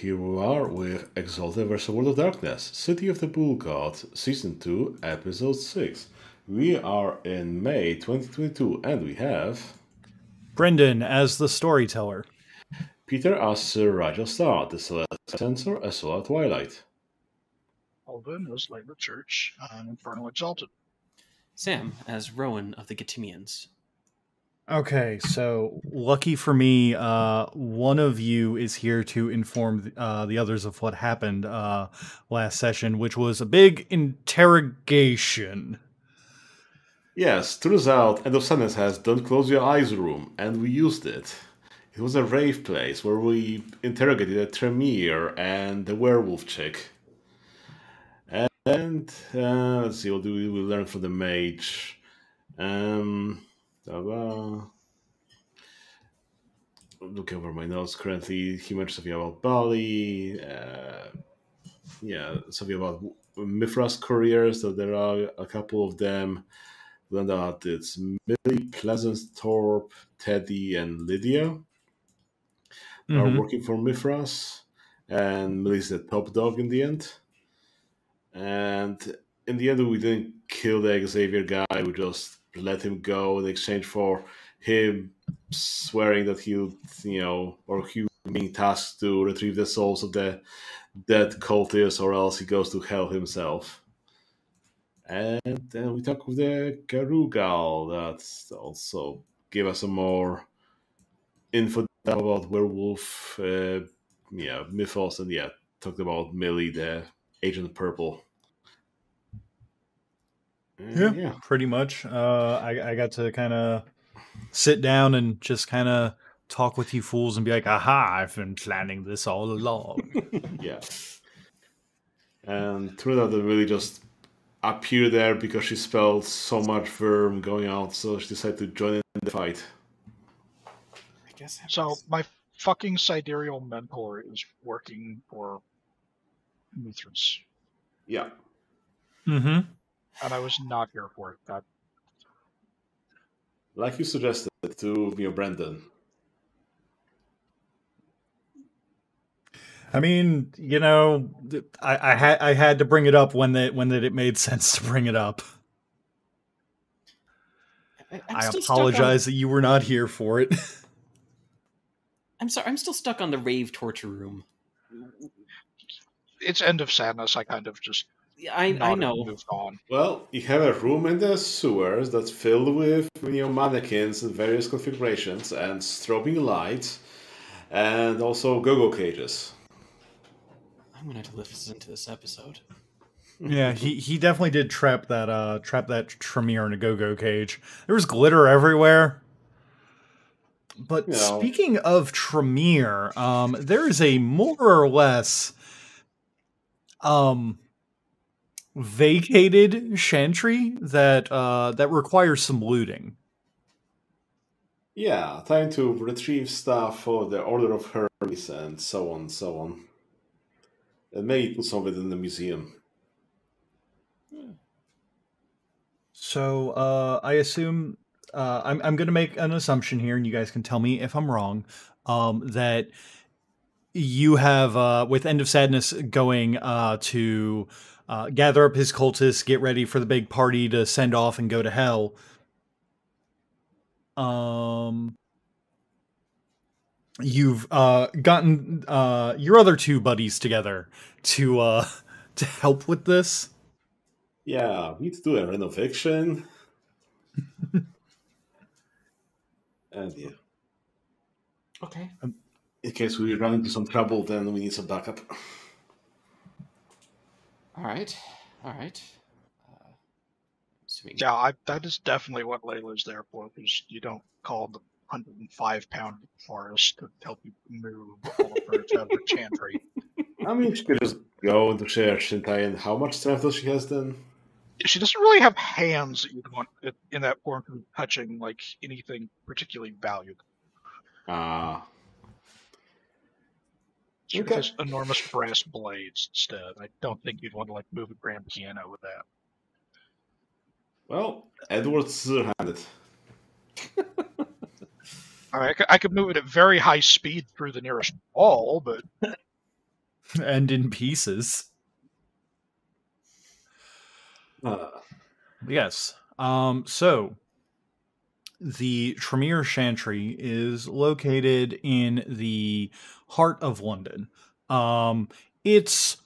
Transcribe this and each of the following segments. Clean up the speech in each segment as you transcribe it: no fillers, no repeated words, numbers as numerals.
here we are with Exalted vs. World of Darkness, City of the Bull God, Season 2, Episode 6. We are in May 2022, and we have Brendan as the storyteller. Peter as Sir Raja Star, the Celestial Censor, as well as Twilight. Alvin as Labor Church, Infernal Exalted. Sam as Rowan of the Gatimians. Okay, so lucky for me, one of you is here to inform the others of what happened last session, which was a big interrogation. Yes, turns out End of Sadness has Don't Close Your Eyes room, and we used it. It was a rave place where we interrogated a Tremere and the werewolf chick. And let's see, what do we learn from the mage? Looking over my notes currently, he mentioned something about Bali. Something about Mithras couriers, that there are a couple of them. Then that it's Millie, Pleasanthorpe, Teddy, and Lydia are working for Mithras. And Millie's the top dog in the end. And in the end, we didn't kill the Xavier guy. We just let him go in exchange for him swearing that he'll being tasked to retrieve the souls of the dead cultists, or else he goes to hell himself. And then we talk with the Garugal that also gave us some more info about werewolf mythos, and talked about Millie, the Agent Purple. Yeah, pretty much. I got to kind of sit down and just kind of talk with you fools and be like, aha, I've been planning this all along. Yeah. And turned out that really just appeared there because she spelled so much verm going out, so she decided to join in the fight. I guess so. My fucking sidereal mentor is working for Mithras. Yeah. Mm-hmm. And I was not here for it. That, like you suggested to Brendan. I mean, I had to bring it up when it made sense to bring it up. I apologize that you were not here for it. I'm sorry, I'm still stuck on the rave torture room. It's End of Sadness. I kind of just I know. Moved on. Well, you have a room in the sewers that's filled with mannequins in various configurations and strobing lights, and also go-go cages. I'm gonna have to listen to this episode. Yeah, he definitely did trap that Tremere in a go-go cage. There was glitter everywhere. But speaking of Tremere, there is a more or less vacated Chantry that requires some looting. Yeah, time to retrieve stuff for the Order of Hermes and so on, so on. And maybe put some of it in the museum. So I assume I'm going to make an assumption here, and you guys can tell me if I'm wrong. That you have with End of Sadness going to gather up his cultists, get ready for the big party to send off and go to hell. You've gotten your other two buddies together to help with this. Yeah, we need to do a renovation. And yeah. Okay. In case we run into some trouble, then we need some backup. All right. Yeah, that is definitely what Layla's there for, because you don't call the 105-pound forest to help you move all of her Chantry. I mean, she could just go into share Shintai, and how much strength does she has then? She doesn't really have hands that you'd want in that form to be touching like anything particularly valuable. She has enormous brass blades instead. I don't think you'd want to move a grand piano with that. Well, Edward's scissor-handed. I could move it at very high speed through the nearest wall, but And in pieces. Yes. So the Tremere Chantry is located in the heart of London. It's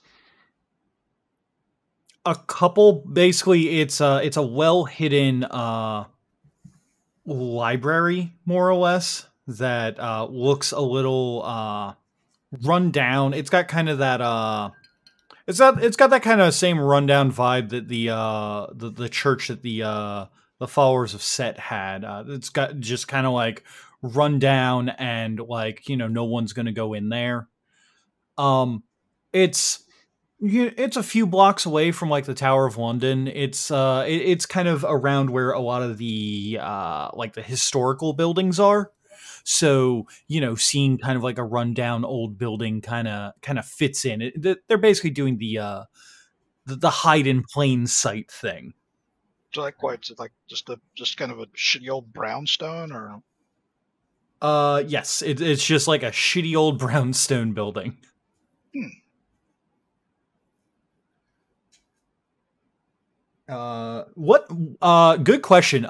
a couple. Basically, it's a well hidden library, more or less, that looks a little run down. It's got kind of that. It's got that kind of same rundown vibe that the church that the followers of Set had. It's got just kind of like run down and like, you know, no one's gonna go in there. It's it's a few blocks away from like the Tower of London. It's kind of around where a lot of the like the historical buildings are. So, you know, seeing kind of like a rundown old building kind of fits in. They're basically doing the hide in plain sight thing. So like what? It's like just kind of a shitty old brownstone, or? Yes, it's just like a shitty old brownstone building. Good question.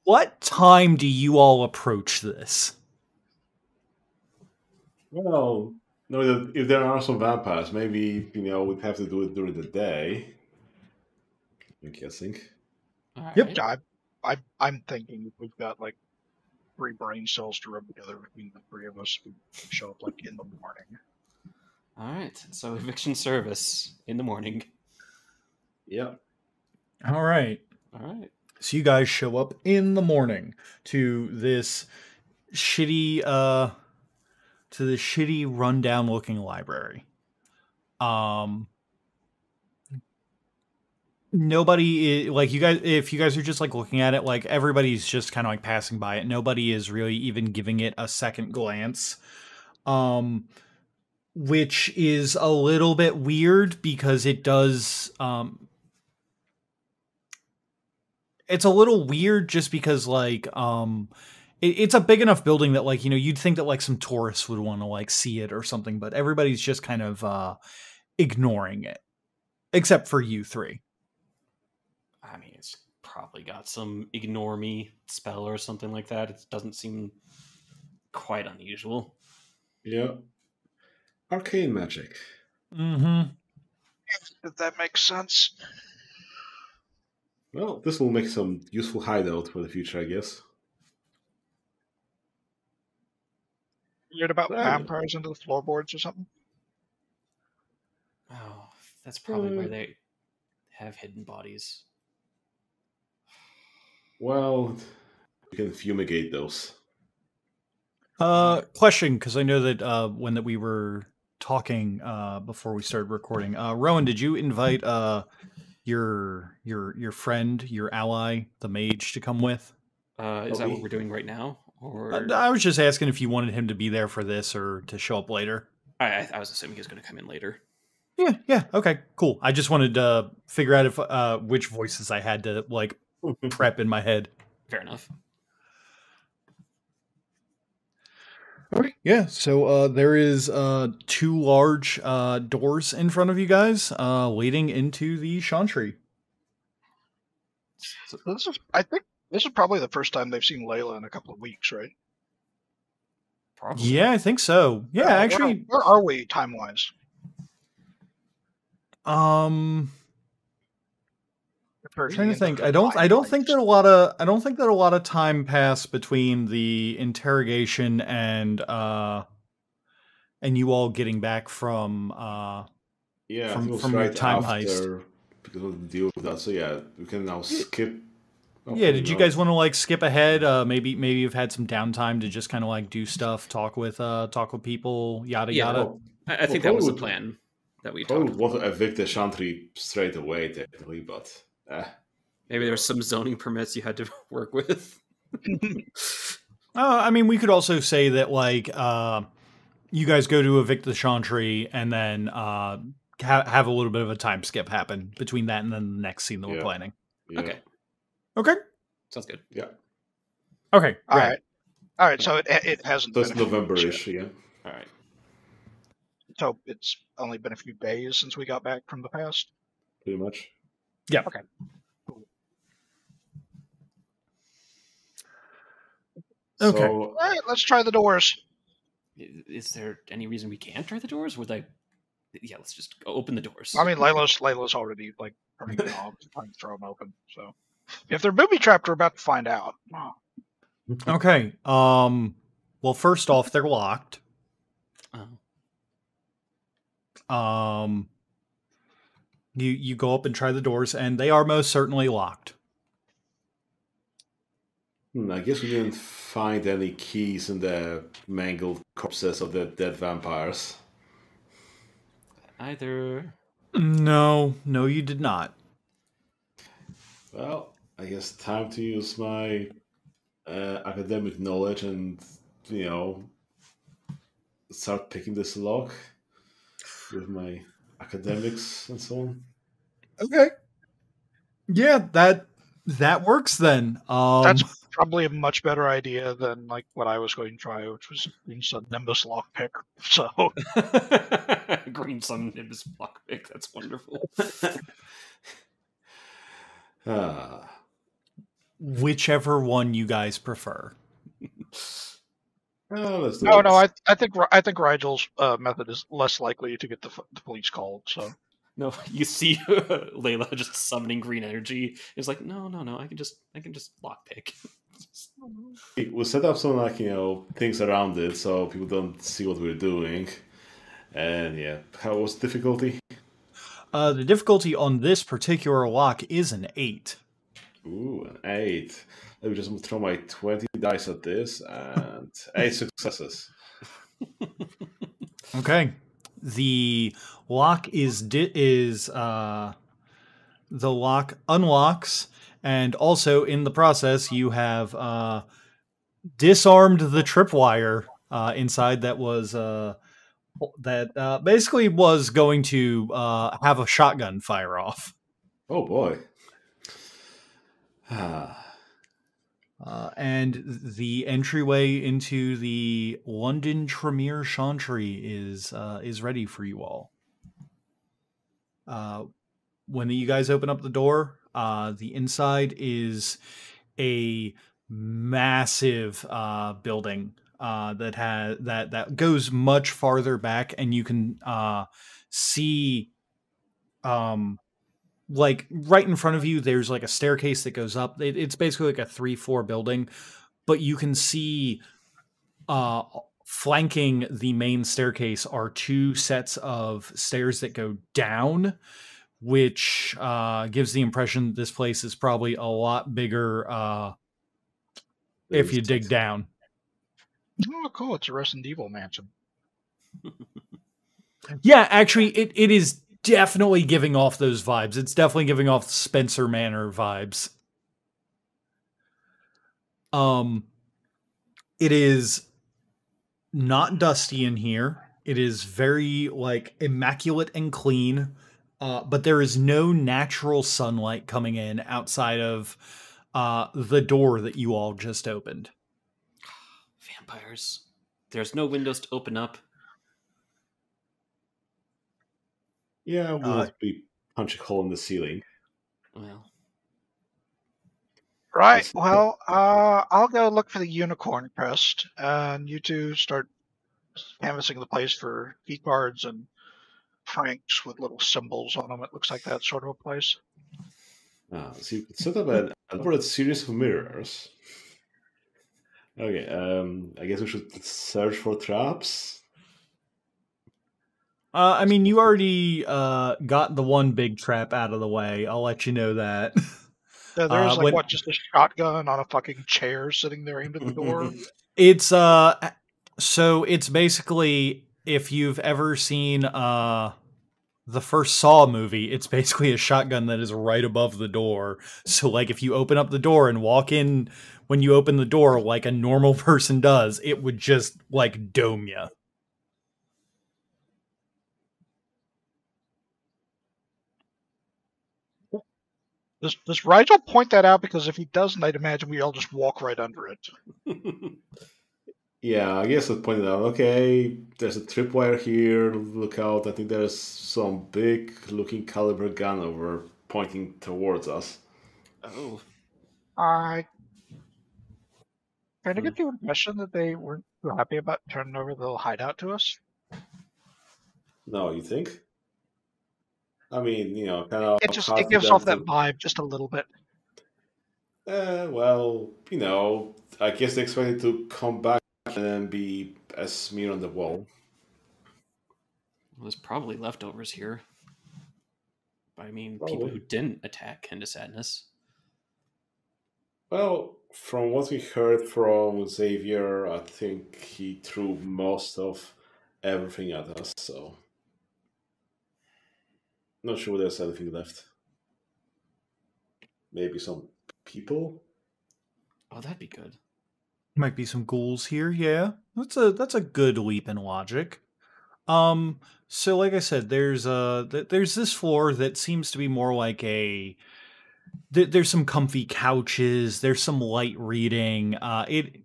What time do you all approach this? Well, no, if there are some vampires, maybe, you know, we'd have to do it during the day. I'm guessing. Yep. Yeah, I'm thinking we've got like 3 brain cells to rub together between the 3 of us. We show up like in the morning. All right. So eviction service in the morning. Yeah. All right. So you guys show up in the morning to this shitty rundown looking library. Nobody like you guys, if you guys are just like looking at it, like everybody's just kind of like passing by it. Nobody is really even giving it a second glance. Which is a little bit weird because it does it's a little weird just because like it's a big enough building that like, you know, you'd think that like some tourists would want to like see it or something, but everybody's just kind of ignoring it, except for you 3. I mean, it's probably got some ignore me spell or something like that. It doesn't seem quite unusual. Yeah. Arcane magic. Mm-hmm. If that makes sense. Well, this will make some useful hideout for the future, I guess. You read about vampires under the floorboards or something? Oh, that's probably where they have hidden bodies. Well, you can fumigate those. Question, because I know that when that we were talking before we started recording, Rowan, did you invite your friend, your ally, the mage, to come with? Is that what we're doing right now? Or I was just asking if you wanted him to be there for this or to show up later. I was assuming he was going to come in later. Yeah. Okay, cool. I just wanted to figure out if which voices I had to like prep in my head. Fair enough. Okay. Yeah. So there is 2 large doors in front of you guys, leading into the Chantry. So I think this is probably the first time they've seen Layla in a couple of weeks, right? Probably. Yeah, I think so. Yeah, actually, where are we time-wise? I'm trying to think. I don't think that a lot of time passed between the interrogation and you all getting back from from your time heist. Because of the deal with that. So yeah, we can now skip. Yeah, did you guys want to like skip ahead? Maybe you've had some downtime to just kind of like do stuff, talk with people, yada yada. I think that was the plan that we talked about. Want to evict the Chantry straight away, technically, but maybe there were some zoning permits you had to work with. I mean, we could also say that like you guys go to evict the Chantry and then have a little bit of a time skip happen between that and then the next scene that we're planning. Yeah. Okay. Sounds good. Yeah. Okay. All right. So it hasn't. So it's November-ish, yeah. All right. So it's only been a few days since we got back from the past? Pretty much. Yeah. Okay. Okay. So, All right, let's try the doors. Is there any reason we can't try the doors? Would I? Yeah, let's just go open the doors. I mean, Layla's already like turning the knobs, trying to throw them open. So if they're booby trapped, we're about to find out. Okay. Well, first off, they're locked. Oh. You go up and try the doors, and they are most certainly locked. I guess we didn't find any keys in the mangled corpses of the dead vampires. Either. No, you did not. Well, I guess time to use my academic knowledge and, start picking this lock with my academics and so on. Okay. Yeah, that works then. That's probably a much better idea than like what I was going to try, which was green sun nimbus lockpick. So Green sun nimbus lockpick. That's wonderful. Whichever one you guys prefer. Let's do no, it. I think Rigel's method is less likely to get the police called. So No, you see Layla just summoning green energy. It's like, no, I can just lockpick. We'll set up some things around it so people don't see what we're doing. And yeah, how was the difficulty? The difficulty on this particular lock is an 8. Ooh, an 8. Let me just throw my 20 dice at this, and 8 successes. Okay. The lock the lock unlocks, and also in the process you have disarmed the tripwire inside that was basically was going to have a shotgun fire off. Oh boy. And the entryway into the London Tremere Chantry is ready for you all. When you guys open up the door, the inside is a massive building that goes much farther back, and you can see like right in front of you, there's like a staircase that goes up. It's basically like a 3-4 building, but you can see flanking the main staircase are 2 sets of stairs that go down, which gives the impression that this place is probably a lot bigger if you dig down. oh, cool! It's a Resident Evil mansion. Yeah, actually, it is definitely giving off those vibes. It's definitely giving off Spencer Manor vibes. It is not dusty in here. It is very like immaculate and clean, but there is no natural sunlight coming in outside of the door that you all just opened. Vampires. There's no windows to open up. Yeah, we'll be punch a hole in the ceiling. Well, right. Well, I'll go look for the unicorn crest, and you two start canvassing the place for key cards and franks with little symbols on them. It looks like that sort of a place. So you could set up an elaborate series of mirrors. Okay, I guess we should search for traps. I mean, you already got the one big trap out of the way. I'll let you know that. Yeah, there's like just a shotgun on a fucking chair sitting there aimed at the door. It's so it's basically, if you've ever seen the first Saw movie, it's basically a shotgun that is right above the door. So like if you open up the door and walk in when you open the door like a normal person does, it would just like dome you. Does Rigel point that out? Because if he doesn't, I'd imagine we all just walk right under it. Yeah, I guess I pointed out, okay, there's a tripwire here, look out, I think there's some big looking caliber gun over pointing towards us. Oh. I kind of get the impression that they weren't too happy about turning over the little hideout to us. No, you think? I mean, kind of It hard for gives them off that to... vibe just a little bit. Well, I guess they expected to come back and then be a smear on the wall. Well, there's probably leftovers here. I mean, Probably. people who didn't attack Into Sadness. Well, from what we heard from Xavier, I think he threw most of everything at us, so not sure there's anything left. Maybe some people? Oh, that'd be good. Might be some ghouls here, yeah. That's a good leap in logic. So like I said, there's this floor that seems to be more like there's some comfy couches, there's some light reading. It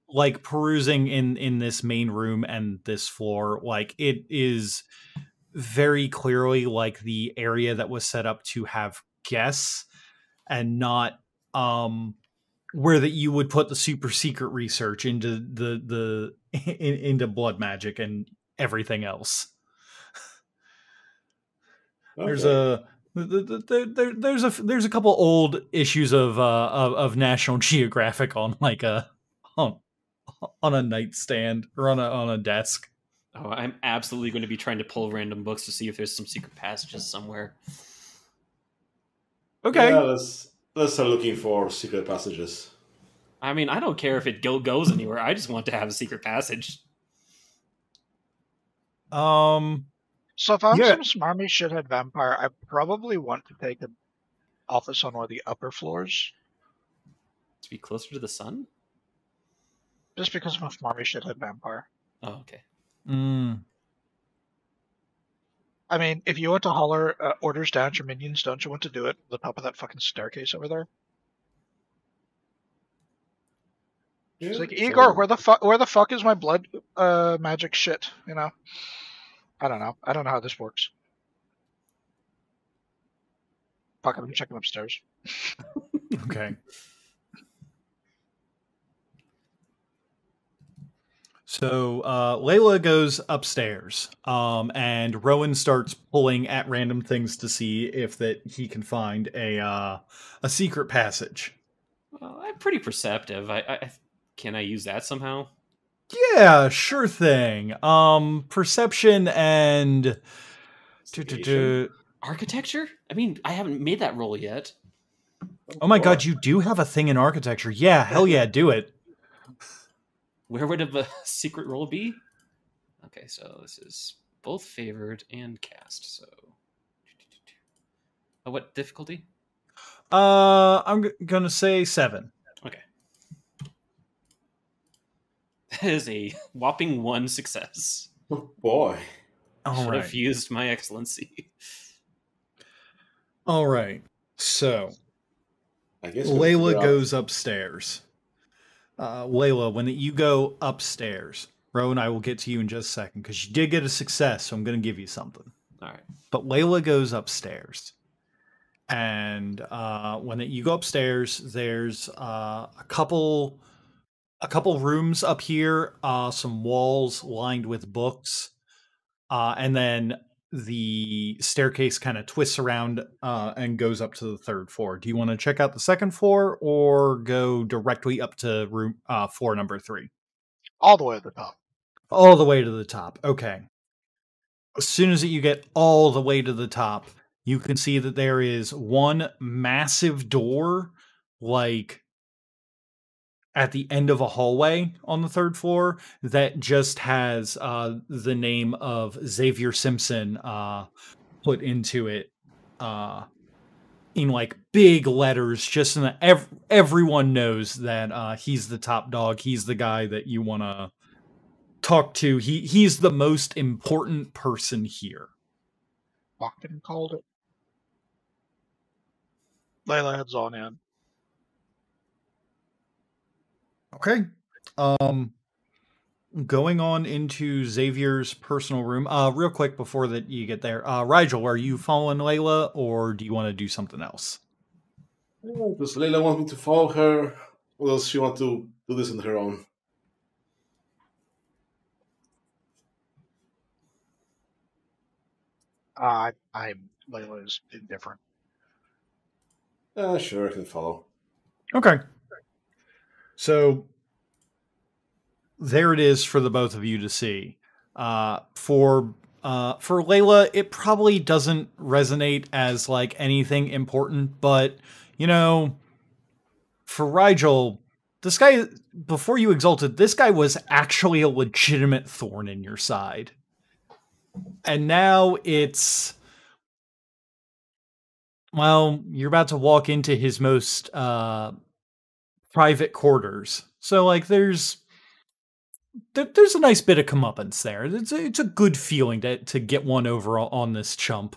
like perusing in this main room and this floor, like it is very clearly like the area that was set up to have guests and not where that you would put the super secret research into into blood magic and everything else. Okay. There's a couple old issues of National Geographic on like on a nightstand or on a desk. Oh, I'm absolutely going to be trying to pull random books to see if there's some secret passages somewhere. Okay. Yeah, let's start looking for secret passages. I mean, I don't care if it goes anywhere. I just want to have a secret passage. So if I'm some smarmy shithead vampire, I probably want to take an office on one of the upper floors. To be closer to the sun? Just because I'm a smarmy shithead vampire. Oh, okay. I mean, if you want to holler orders down to your minions, don't you want to do it at the top of that fucking staircase over there? Yeah, It's like, Igor, so- where the fuck is my blood magic shit? You know? I don't know. I don't know how this works. Fuck it, I'm checking upstairs. Okay. So Layla goes upstairs, and Rowan starts pulling at random things to see if that he can find a secret passage. Well, I'm pretty perceptive. Can I use that somehow? Yeah, sure thing. Perception and architecture? I mean, I haven't made that roll yet. Oh my god, you do have a thing in architecture. Yeah, hell yeah, do it. Where would a secret roll be? Okay, so this is both favored and cast. So, what difficulty? I'm gonna say 7. Okay, that is a whopping 1 success. Oh boy! Should have used my excellency. All right, so I guess Layla goes upstairs. Layla, when you go upstairs, Rowan, I will get to you in just a second because you did get a success, so I'm going to give you something. All right. But Layla goes upstairs, and when you go upstairs, there's a couple rooms up here, some walls lined with books, and then the staircase kind of twists around and goes up to the 3rd floor. Do you want to check out the 2nd floor or go directly up to room floor number 3? All the way to the top. All the way to the top. Okay. As soon as you get all the way to the top, you can see that there is one massive door, like at the end of a hallway on the 3rd floor, that just has the name of Xavier Simpson put into it in like big letters, just in the everyone knows that he's the top dog. He's the guy that you want to talk to. He's the most important person here. Fucking called it. Layla heads on in. Okay. going on into Xavier's personal room. Real quick before that you get there, Rigel, are you following Layla, or do you want to do something else? Does Layla want me to follow her, or does she want to do this on her own? Layla is indifferent. Sure, I can follow. Okay. So there it is for the both of you to see. For Layla, it probably doesn't resonate as like anything important, but you know, for Rigel, this guy before you exalted, this guy was actually a legitimate thorn in your side. And now it's, well, you're about to walk into his most private quarters. So like there's a nice bit of comeuppance there. It's a good feeling to get one over on this chump.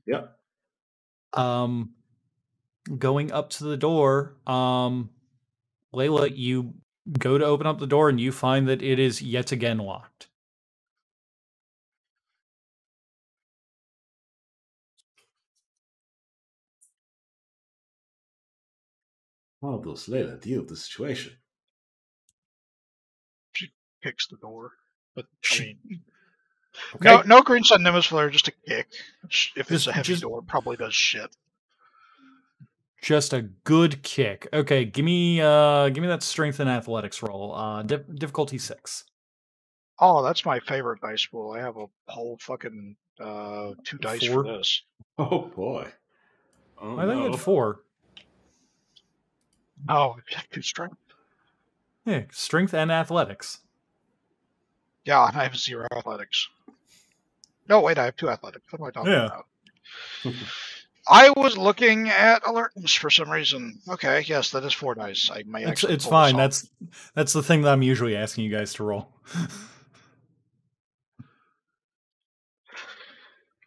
Yeah. Going up to the door, Layla, you go to open up the door and you find that it is yet again locked. How does Layla deal with the situation? She kicks the door, but I mean, okay. no green sun nimbus flare, just a kick. If it's a heavy door, it probably does shit. Just a good kick. Okay, give me that strength and athletics roll. Difficulty 6. Oh, that's my favorite dice pool. I have a whole fucking 2 dice 4? for this. Oh boy. Oh, I think you had 4. Oh, 2 strength. Yeah, strength and athletics. Yeah, and I have 0 athletics. No, wait, I have 2 athletics. What am I talking about? I was looking at alertness for some reason. Okay, yes, that is 4 dice. I may actually. It's fine. That's the thing that I'm usually asking you guys to roll.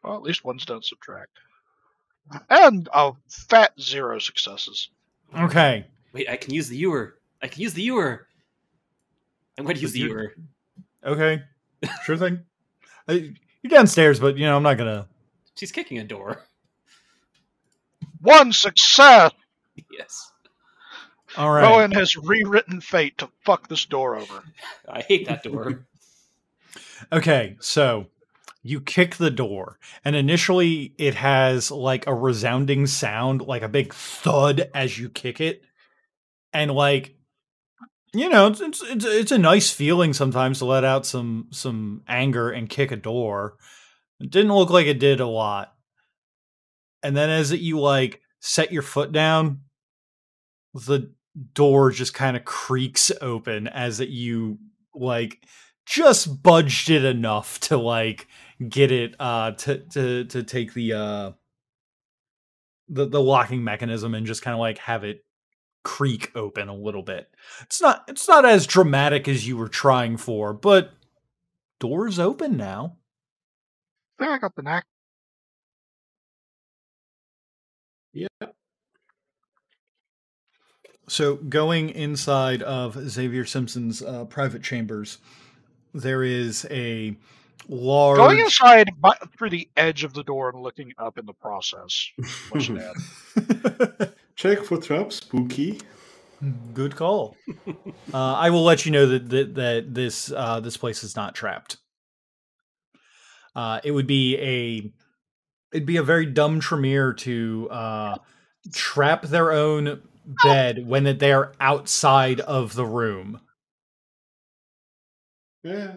Well, at least ones don't subtract. And a fat 0 successes. Okay. Wait, I can use the ewer. I'm going to use the ewer. Okay. Sure thing. You're downstairs, but, I'm not going to... She's kicking a door. 1 success! Yes. All right. Rowan has rewritten fate to fuck this door over. I hate that door. Okay, so you kick the door, and initially it has like a resounding sound, like a big thud as you kick it. And like, it's a nice feeling sometimes to let out some anger and kick a door. It didn't look like it did a lot. And then as you like set your foot down, the door just kind of creaks open as you like just budged it enough to like get it to take the locking mechanism and just kind of like have it creak open a little bit. It's not as dramatic as you were trying for, but door's open now. Yeah, I got the knack. Yeah. So going inside of Xavier Simpson's private chambers, there is a large... Going inside through the edge of the door and looking up in the process. Much bad. Check for traps, spooky. Good call. I will let you know that this place is not trapped. It'd be a very dumb Tremere to trap their own bed when they're outside of the room. Yeah.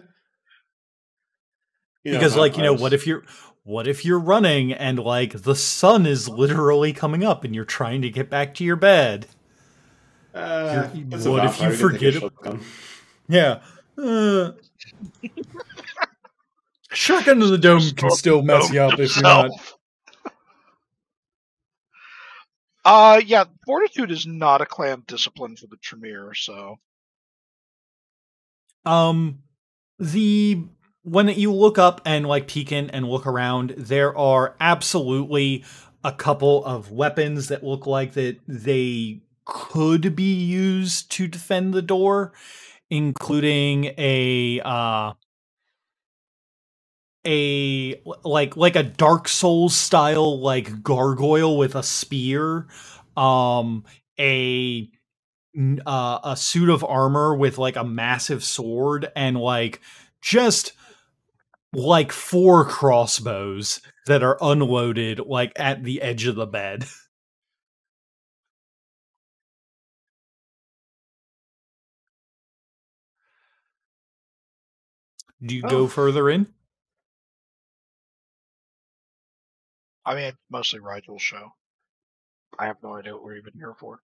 Because what if you're running and like the sun is literally coming up and you're trying to get back to your bed? What if you forget it? Yeah. Shotgun to the dome can still mess you up if you're not. Yeah, fortitude is not a clan discipline for the Tremere, so. When you look up and like peek in and look around, there are absolutely a couple of weapons that look like that they could be used to defend the door. including a Dark Souls style like gargoyle with a spear, a suit of armor with like a massive sword, and like just like 4 crossbows that are unloaded like at the edge of the bed. Do you go further in? I mean, it's mostly Rigel's show. I have no idea what we're even here for.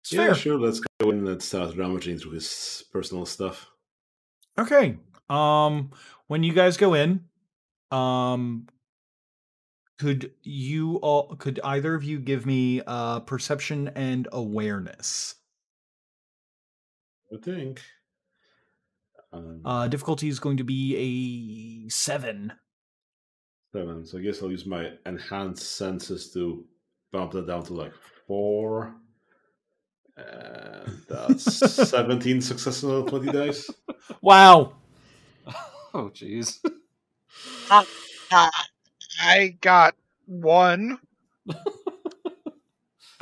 It's Yeah, fair. sure. Let's go in and start rummaging through his personal stuff. Okay. When you guys go in, could either of you give me perception and awareness? I think. Difficulty is going to be a 7. 7. So I guess I'll use my enhanced senses to bump that down to like 4. And that's 17 successes on 20 dice. Wow. Oh, jeez. I got 1.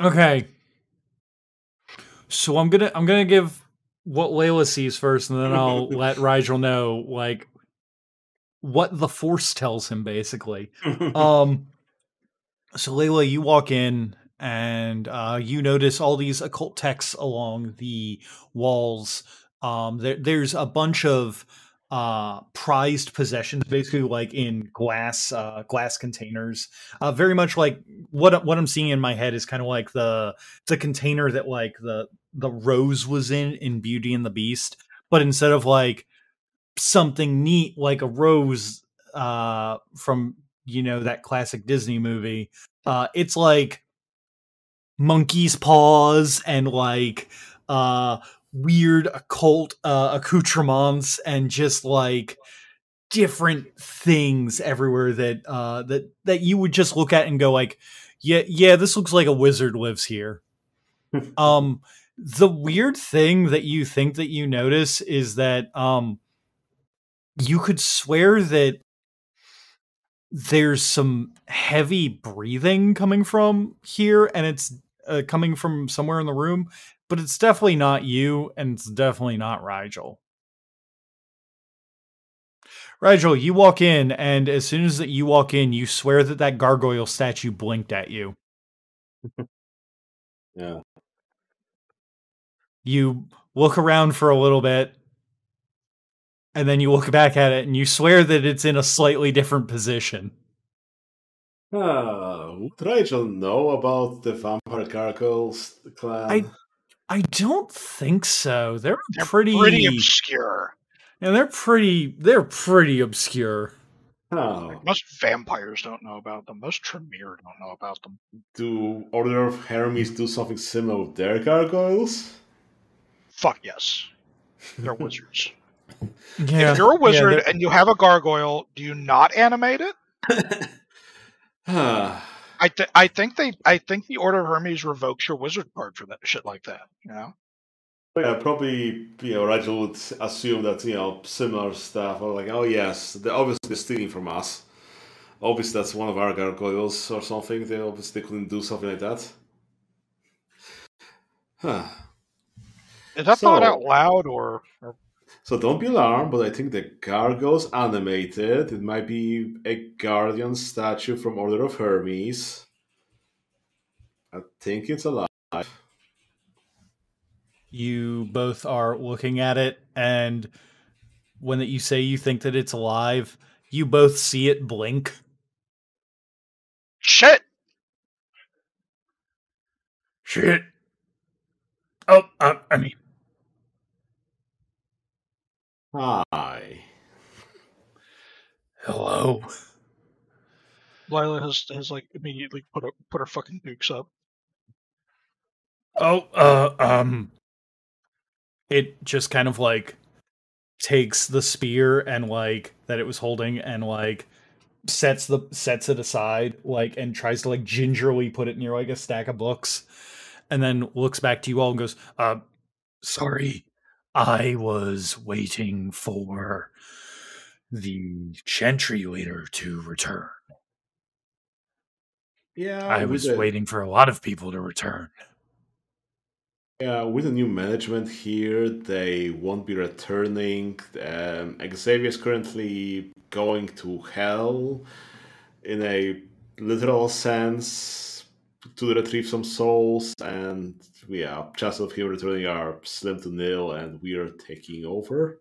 Okay. So I'm gonna give what Layla sees first, and then I'll let Rigel know like what the Force tells him, basically. So Layla, you walk in and you notice all these occult texts along the walls. There's a bunch of prized possessions, basically like in glass containers. Very much like what I'm seeing in my head is kind of like the container that like the rose was in Beauty and the Beast, but instead of like something neat like a rose from that classic Disney movie, it's like monkey's paws and like weird occult accoutrements and just like different things everywhere that that you would just look at and go like, yeah, this looks like a wizard lives here. The weird thing that you think that you notice is that you could swear that there's some heavy breathing coming from here, and it's coming from somewhere in the room, but it's definitely not you, and it's definitely not Rigel. Rigel, you walk in, and as soon as you walk in, you swear that that gargoyle statue blinked at you. Yeah. You look around for a little bit, and then you look back at it, and you swear that it's in a slightly different position. Would Rigel know about the Vampire Gargoyles clan? I don't think so. They're pretty obscure. And they're pretty obscure. Oh. Most vampires don't know about them. Most Tremere don't know about them. Do Order of Hermes do something similar with their gargoyles? Fuck yes. They're wizards. Yeah, if you're a wizard and you have a gargoyle, do you not animate it? I think the Order of Hermes revokes your wizard card for that shit like that. You know. Yeah, probably. Rigel would assume that similar stuff. Or like, oh yes, they're obviously stealing from us. Obviously, that's one of our gargoyles or something. They obviously couldn't do something like that. Is that thought out loud or? So don't be alarmed, but I think the gargoyle's animated. It might be a guardian statue from Order of Hermes. I think it's alive. You both are looking at it, and when you say you think that it's alive, you both see it blink. Shit! Oh, I mean... Hi. Hello. Lila has like immediately put her fucking dukes up. Oh, it just kind of like takes the spear and like that it was holding and like sets it aside like and tries to like gingerly put it near like a stack of books, and then looks back to you all and goes, sorry, I was waiting for the Chantry leader to return. Yeah, I was waiting for a lot of people to return. Yeah, with the new management here, they won't be returning. Xavier's currently going to hell in a literal sense to retrieve some souls, and yeah, chances of him returning are slim to nil, and we are taking over.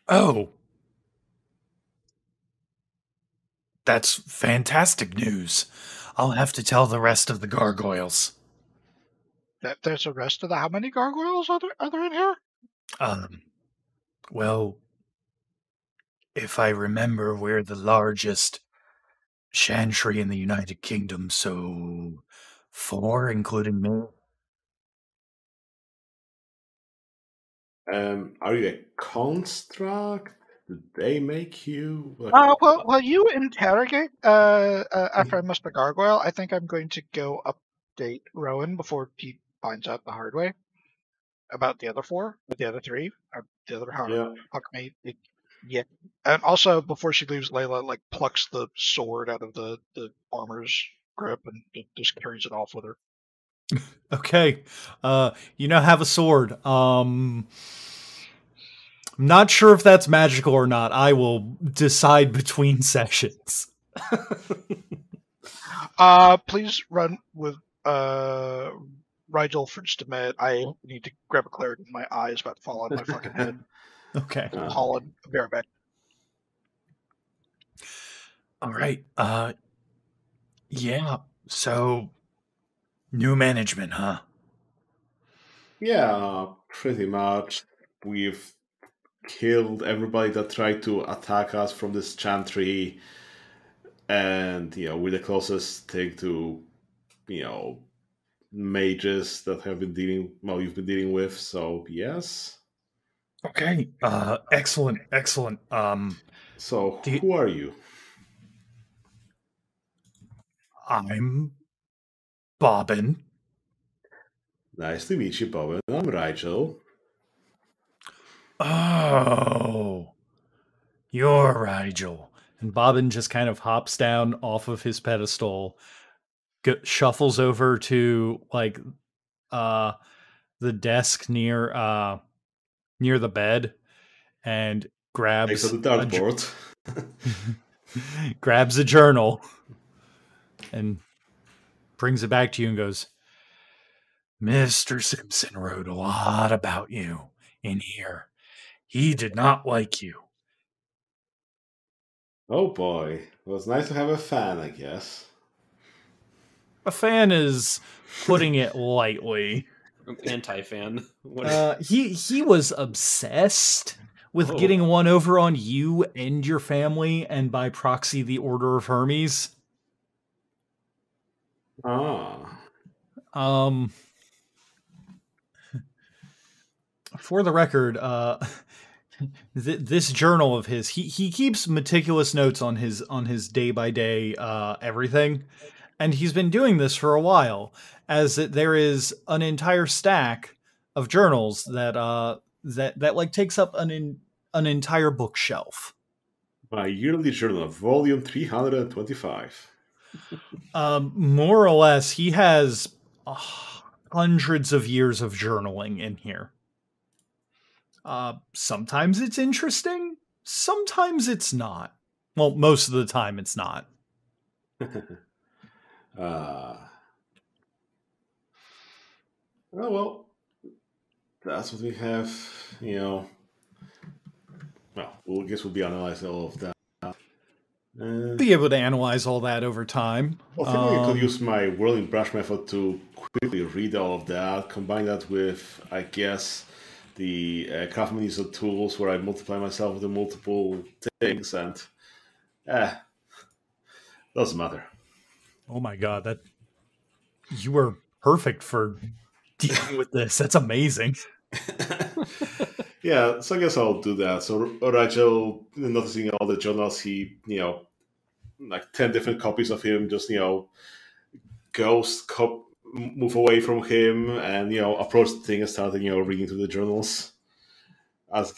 Oh. That's fantastic news. I'll have to tell the rest of the gargoyles. There's a rest of the... How many gargoyles are there in here? Well, if I remember, we're the largest chantry in the United Kingdom, so 4, including me. Are you a construct? Did they make you? Well, you interrogate after I must the gargoyle. I think I'm going to go update Rowan before he finds out the hard way about the other 4, or the other 3, or the other yeah. And also, before she leaves, Layla plucks the sword out of the armor's grip and just carries it off with her. Okay, you now have a sword. I'm not sure if that's magical or not. I will decide between sessions. Please run with Rigel for just a minute. I need to grab a clarity. My eye is about to fall on my fucking head. Okay. Pollen, very bad. All right. Yeah. So, new management, huh? Yeah, pretty much. We've killed everybody that tried to attack us from this chantry, and we're the closest thing to mages that have been you've been dealing with. So yes. Okay. Excellent. So who are you? I'm Bobbin. Nice to meet you, Bobbin. I'm Rigel. Oh, you're Rigel. And Bobbin just kind of hops down off of his pedestal, shuffles over to the desk near the bed, and grabs Takes out the dartboard. grabs a journal and brings it back to you and goes, Mr. Simpson wrote a lot about you in here. He did not like you. Oh boy. Well, it's nice to have a fan, I guess. A fan is putting it lightly. Anti-fan. He was obsessed with getting one over on you and your family, and by proxy, the Order of Hermes. For the record, this journal of his, he keeps meticulous notes on his day by day everything, and he's been doing this for a while. As there is an entire stack of journals that takes up an entire bookshelf. My yearly journal, volume 325. More or less, he has hundreds of years of journaling in here. Sometimes it's interesting, sometimes it's not. Well, most of the time it's not. Well, that's what we have, Well, I guess we'll be analyzing all of that. Be able to analyze all that over time. Well, I think I could use my whirling brush method to quickly read all of that, combine that with, I guess, the Craftsman user tools where I multiply myself with the multiple things, and doesn't matter. Oh my god, that you were perfect for dealing with this. That's amazing. Yeah, so I guess I'll do that. So Rachel, noticing all the journals, he, like 10 different copies of him, just, move away from him and approach the thing and start reading through the journals as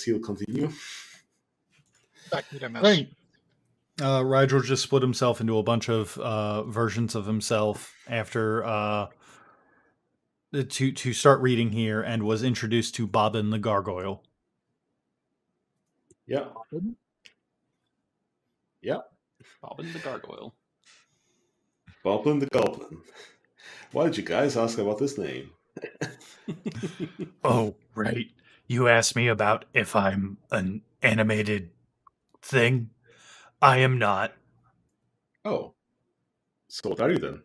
he'll continue. Back to miss. Right. Rigel just split himself into a bunch of versions of himself after to start reading here, and was introduced to Bobbin the Gargoyle. Yeah. Yeah. Bobbin the Gargoyle. Bobbin the Goblin. Why did you guys ask about this name? Oh, right. You asked me about if I'm an animated thing. I am not. Oh. So what are you then?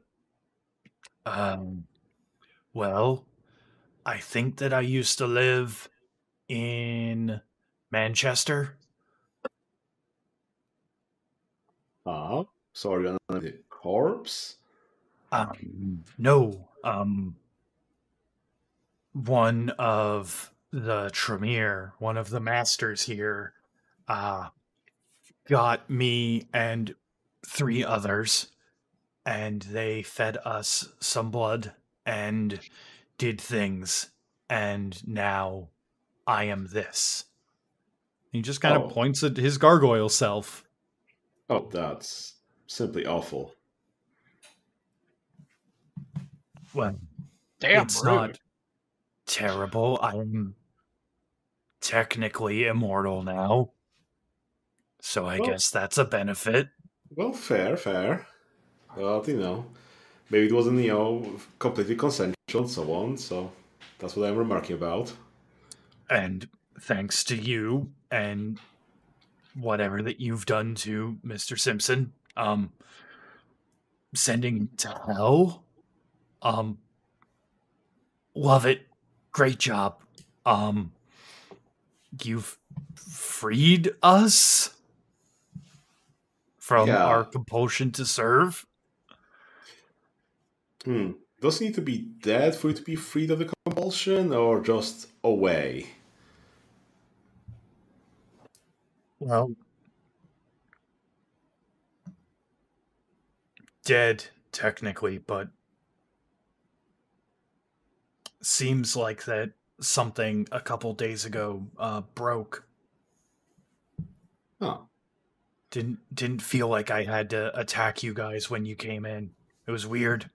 Well, I think that I used to live in Manchester. So are you a corpse? No. One of the Tremere, one of the masters here, got me and 3 others, and they fed us some blood and did things, and now I am this. He just kind of points at his gargoyle self. Oh, that's simply awful. Well, Damn, it's rude. not terrible. I'm technically immortal now, so I guess that's a benefit. Well, fair. But, maybe it wasn't, completely consensual and so on, so that's what I'm remarking about. And thanks to you and whatever that you've done to Mr. Simpson, sending him to hell, love it. Great job. You've freed us from our compulsion to serve. Does he need to be dead for you to be freed of the compulsion, or just away? Well, dead, technically, but seems like that something a couple days ago broke. Huh. Didn't feel like I had to attack you guys when you came in. It was weird.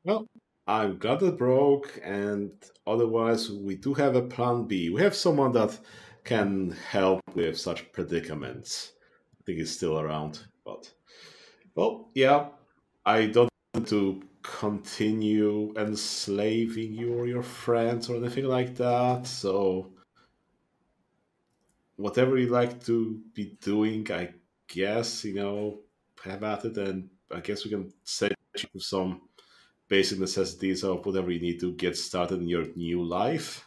Well, I'm glad it broke, and otherwise we do have a plan B. We have someone that can help with such predicaments. I think he's still around, but... Well, yeah, I don't want to continue enslaving you or your friends or anything like that, so... Whatever you like to be doing, I guess, have at it, and I guess we can set you with some basic necessities of whatever you need to get started in your new life.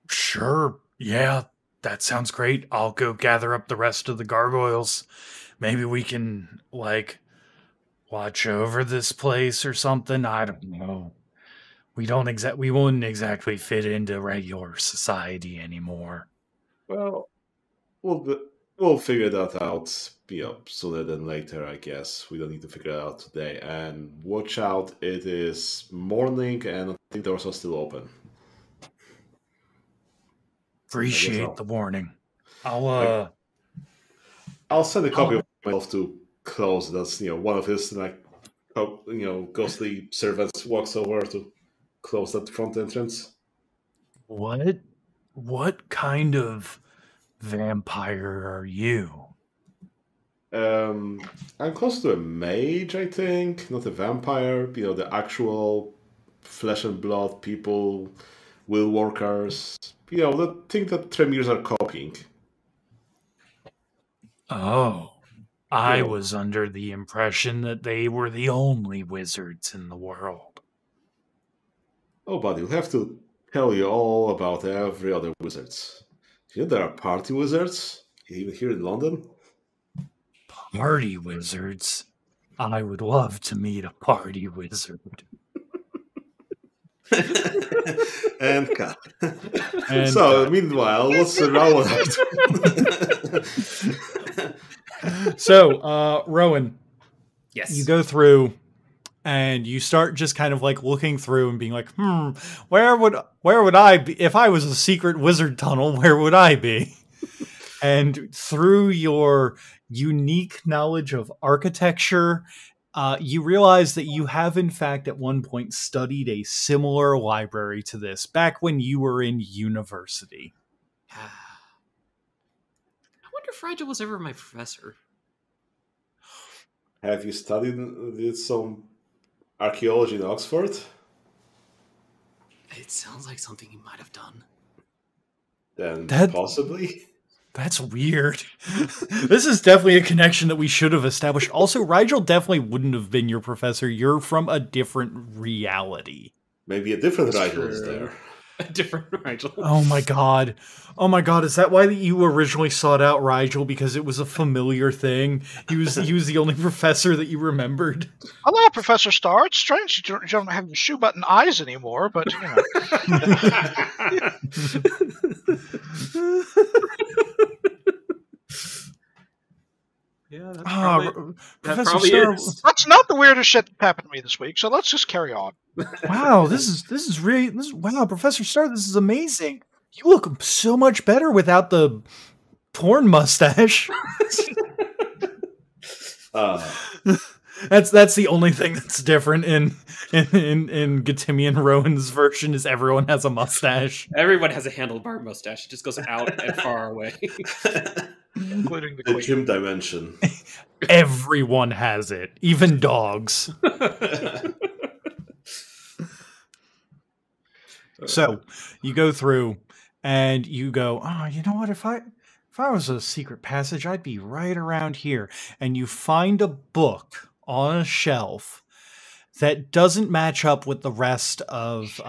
Sure. Yeah, that sounds great. I'll go gather up the rest of the gargoyles. Maybe we can, watch over this place or something. I don't know. We wouldn't exactly fit into regular society anymore. Well, we'll figure that out, sooner than later, I guess. We don't need to figure it out today. And watch out, it is morning, and I think doors are still open. Appreciate the warning. I'll send a copy of myself to Close. That's one of his ghostly servants walks over to close that front entrance. What kind of vampire are you? I'm close to a mage, I think, not a vampire. The actual flesh and blood people, will workers. The thing that Tremeres are copying. Oh, I was under the impression that they were the only wizards in the world. Oh, buddy, we'll have to tell you all about every other wizards. There are party wizards, even here in London. Party wizards? I would love to meet a party wizard. And cut. So, meanwhile, what's the round? So, Rowan, Yes. you go through and you start just kind of like looking through and being like, where would I be if I was a secret wizard tunnel? Where would I be? And through your unique knowledge of architecture, you realize that you have, in fact, at one point studied a similar library to this back when you were in university. I wonder if Rigel was ever my professor. Have you did some archaeology in Oxford? It sounds like something he might have done. Then possibly. That's weird. This is definitely a connection that we should have established. Also, Rigel definitely wouldn't have been your professor. You're from a different reality. Maybe a different Rigel is there. A different Rigel. Oh my god. Oh my god, is that why you originally sought out Rigel? Because it was a familiar thing? He was the only professor that you remembered? Hello, Professor Starr. It's strange you don't have your shoe button eyes anymore, but, you know. Yeah, that probably is. That's not the weirdest shit that happened to me this week, so let's just carry on. Wow, wow, Professor Starr, this is amazing. You look so much better without the porn mustache. That's the only thing that's different in Gatimian Rowan's version is everyone has a mustache. Everyone has a handlebar mustache. It just goes out and far away. Including the gym dimension. Everyone has it, even dogs. So you go through and you go, oh, you know what? If I was a secret passage, I'd be right around here. And you find a book on a shelf that doesn't match up with the rest of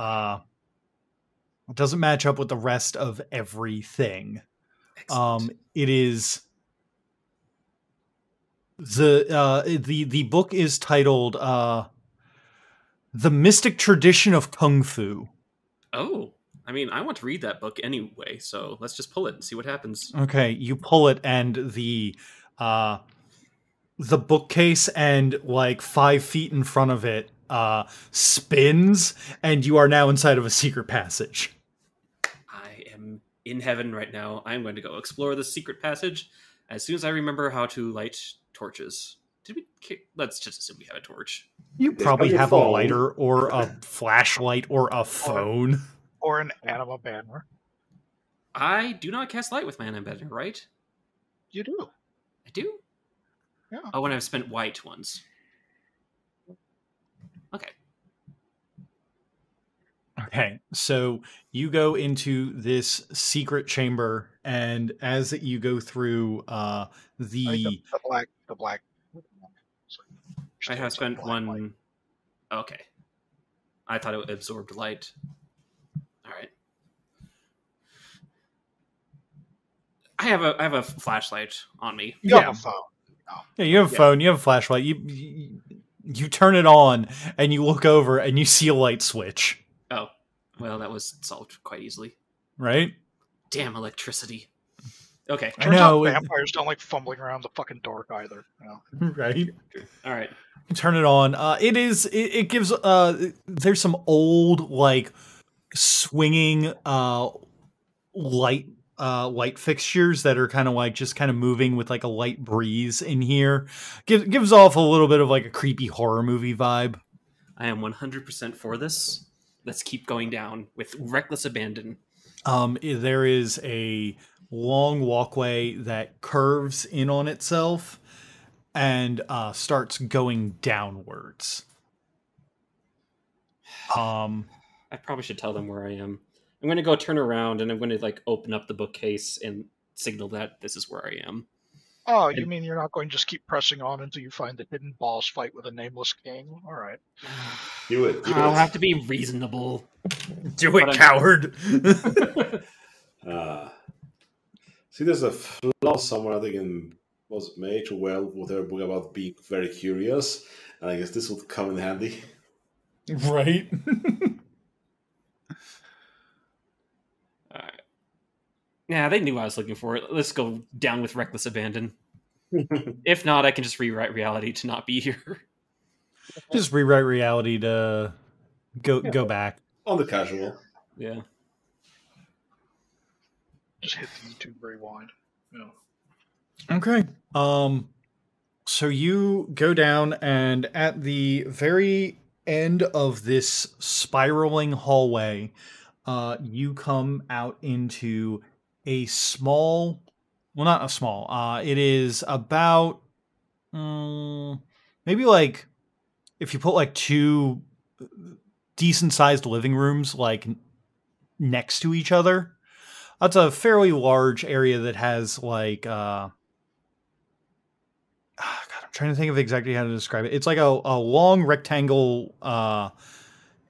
everything. Excellent. It is the book is titled The Mystic Tradition of Kung Fu. Oh, I mean, I want to read that book anyway, so let's just pull it and see what happens. Okay, you pull it, and the bookcase and like 5 feet in front of it spins, and you are now inside of a secret passage. I am in heaven right now. I'm going to go explore the secret passage as soon as I remember how to light torches. Let's just assume we have a torch. You probably have a lighter or a flashlight or a phone. Or an anima banner. I do not cast light with my anima banner, right? You do. I do? Yeah. Oh, when I've spent white ones. Okay. Okay, so you go into this secret chamber, and as you go through the black. I have spent one. Light. Okay, I thought it absorbed light. All right. I have a flashlight on me. You have a phone. Oh. Yeah, you have a phone. You have a flashlight. You turn it on, and you look over, and you see a light switch. Oh, well, that was solved quite easily. Right? Damn electricity. Okay. Turns out vampires don't like fumbling around the fucking dark either. You know? Right? All right. Turn it on. It gives there's some old like swinging light fixtures that are kind of like just kind of moving with like a light breeze in here. Gives off a little bit of like a creepy horror movie vibe. I am 100% for this. Let's keep going down with reckless abandon. There is a long walkway that curves in on itself and starts going downwards. I probably should tell them where I am. I'm going to go turn around and I'm going to like open up the bookcase and signal that this is where I am. Oh, you mean you're not going to just keep pressing on until you find the hidden boss fight with a nameless king? All right. Do it. I'll have to be reasonable. Do it, coward. See, there's a flaw somewhere, I think, in was Mage or Well, whatever book about being very curious. And I guess this would come in handy. Right? Alright. Yeah, they knew I was looking for it. Let's go down with reckless abandon. If not, I can just rewrite reality to not be here. Just rewrite reality to go back. On the casual. Yeah. Just hit the YouTube rewind. Yeah. Okay. So you go down, and at the very end of this spiraling hallway, you come out into a small, well, not a small, it is about, maybe like, if you put like two decent sized living rooms like next to each other, that's a fairly large area that has like, God, I'm trying to think of exactly how to describe it. It's like a long rectangle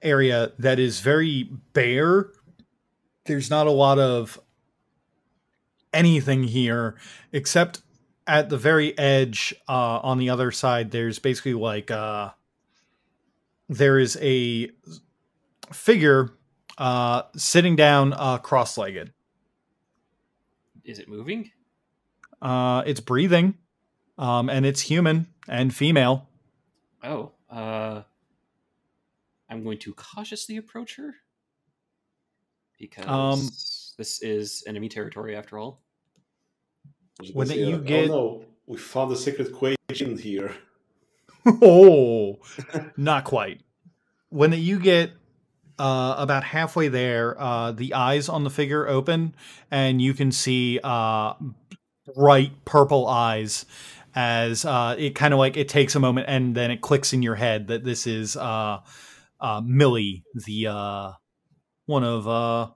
area that is very bare. There's not a lot of anything here except at the very edge on the other side. There's basically like there is a figure sitting down cross-legged. Is it moving? It's breathing. And it's human and female. Oh, I'm going to cautiously approach her because this is enemy territory after all. When you get, oh no, we found a secret equation here. oh, not quite. When you get about halfway there, the eyes on the figure open, and you can see bright purple eyes. As it kind of like it takes a moment, and then it clicks in your head that this is Millie, the one of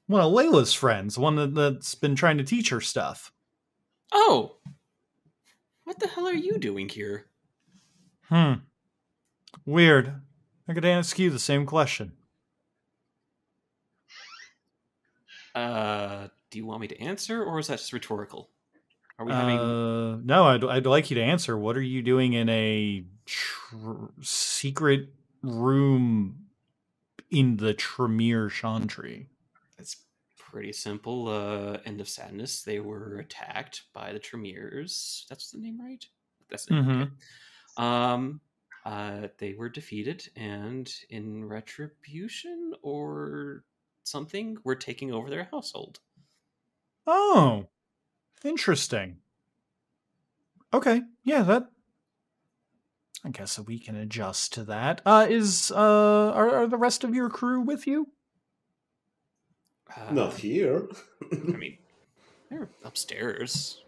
Layla's friends, one that's been trying to teach her stuff. Oh, what the hell are you doing here? Weird. I could ask you the same question. Do you want me to answer, or is that just rhetorical? Are we having... No, I'd like you to answer. What are you doing in a secret room in the Tremere Chantry? It's pretty simple. End of Sadness. They were attacked by the Tremeres. That's the name, right? That's the name. Okay. They were defeated, and in retribution or something, we're taking over their household. Oh. Interesting. Okay, yeah, that. I guess we can adjust to that. Are the rest of your crew with you? Not here. I mean, they're upstairs.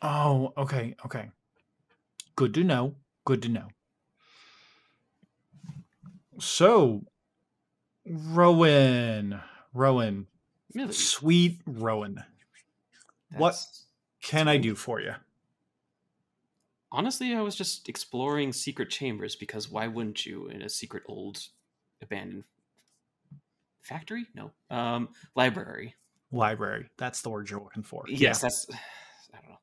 Oh, okay. Good to know. So, Rowan, Really? sweet Rowan. What can I do for you? Honestly, I was just exploring secret chambers because why wouldn't you in a secret old abandoned factory? No. Library. Library. That's the word you're looking for. Yes, that's... I don't know.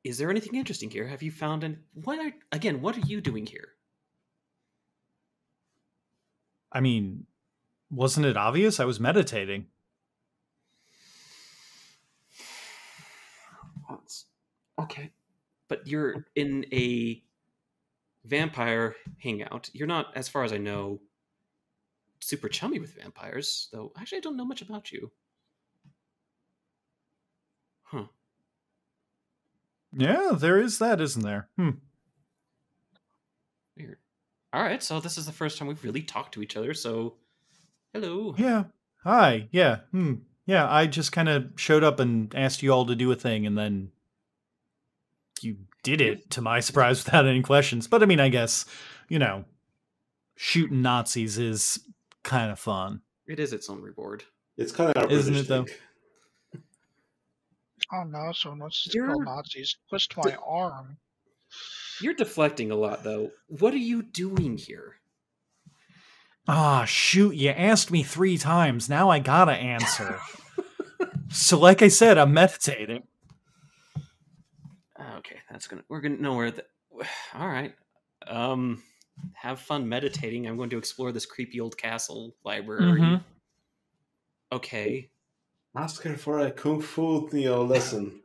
Is there anything interesting here? Have you found what are you doing here? I mean, wasn't it obvious? I was meditating. Okay, but you're in a vampire hangout. You're not, as far as I know, super chummy with vampires, though actually I don't know much about you. Huh. Yeah, there is that, isn't there? Weird. Alright, so this is the first time we've really talked to each other, so hello. Yeah. Hi. Yeah. Yeah, I just kind of showed up and asked you all to do a thing, and then you did it, to my surprise, without any questions. But I mean, I guess, shooting Nazis is kind of fun. It is its own reward. It's kind of isn't it, though? Oh no, so let's call Nazis. Twist my arm. You're deflecting a lot, though. What are you doing here? Ah, shoot, you asked me 3 times. Now I gotta answer. So like I said, I'm meditating. Okay, we're gonna know where all right. Have fun meditating. I'm going to explore this creepy old castle library. Okay. Ask her for a kung fu lesson.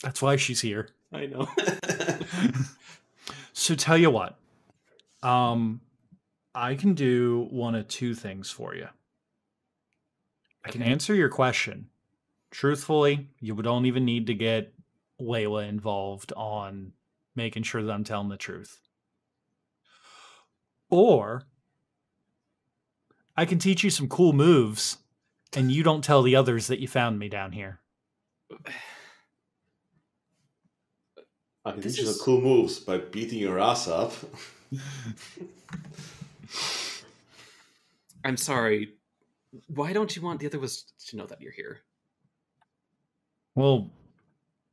That's why she's here. I know. So tell you what. I can do one of two things for you. I can answer your question. Truthfully, you don't even need to get Layla involved on making sure that I'm telling the truth. Or I can teach you some cool moves and you don't tell the others that you found me down here. I can teach you some cool moves by beating your ass up. I'm sorry. Why don't you want the other ones to know that you're here? Well,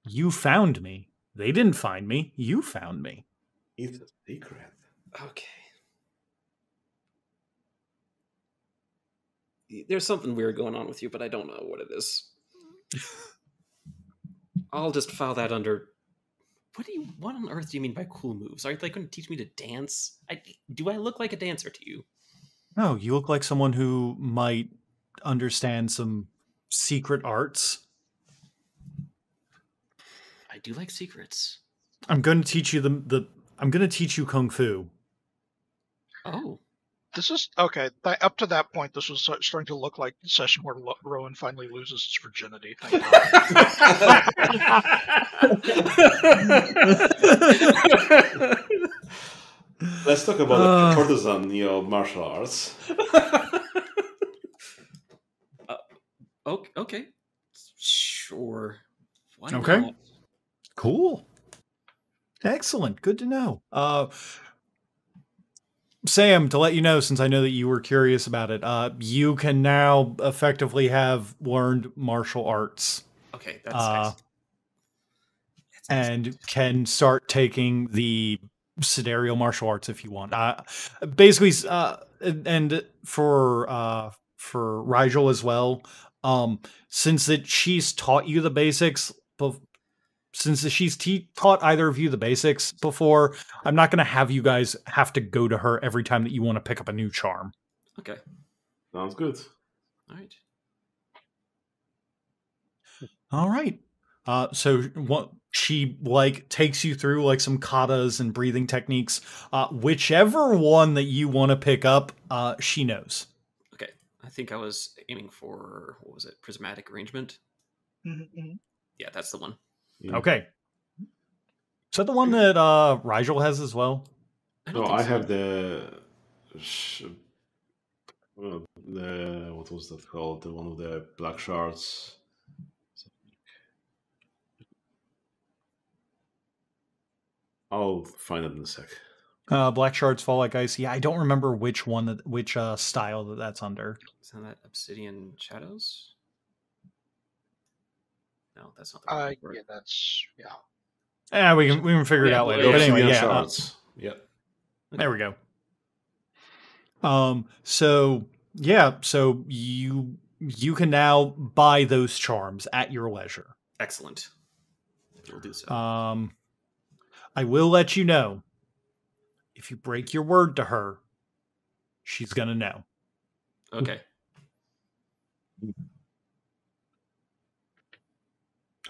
you found me. They didn't find me. You found me. It's a secret. Okay. There's something weird going on with you, but I don't know what it is. I'll just file that under... What on earth do you mean by cool moves? Are they going to teach me to dance? Do I look like a dancer to you? No, you look like someone who might understand some secret arts. I do like secrets. I'm going to teach you I'm going to teach you kung fu. Oh. This is okay. Up to that point, this was starting to look like the session where Rowan finally loses his virginity. Thank God. Let's talk about the courtesan, martial arts. Okay. Sure. Why okay. not? Cool. Excellent. Good to know. Sam, to let you know, since I know that you were curious about it, you can now effectively have learned martial arts. Okay, that's and can start taking the sidereal martial arts if you want. Basically, and for Rigel as well, since that she's taught you the basics, since she's taught either of you the basics before, I'm not going to have you guys have to go to her every time that you want to pick up a new charm. Okay. Sounds good. All right. All right. So what she takes you through like some katas and breathing techniques. Whichever one that you want to pick up, she knows. Okay. I think I was aiming for, what was it? Prismatic arrangement. Mm-hmm. Yeah, that's the one. Yeah. Okay. Is that the one that Rigel has as well? I have the what was that called? The one of the black shards. I'll find it in a sec. Black shards fall like ice. Yeah, I don't remember which style that's under. Is that Obsidian Shadows? No, that's not the one. Yeah, that's Yeah, we can figure it out later. But anyway, yeah. Shards. Yep. There we go. So you can now buy those charms at your leisure. Excellent. We'll do so. I will let you know, if you break your word to her, she's gonna know. Okay.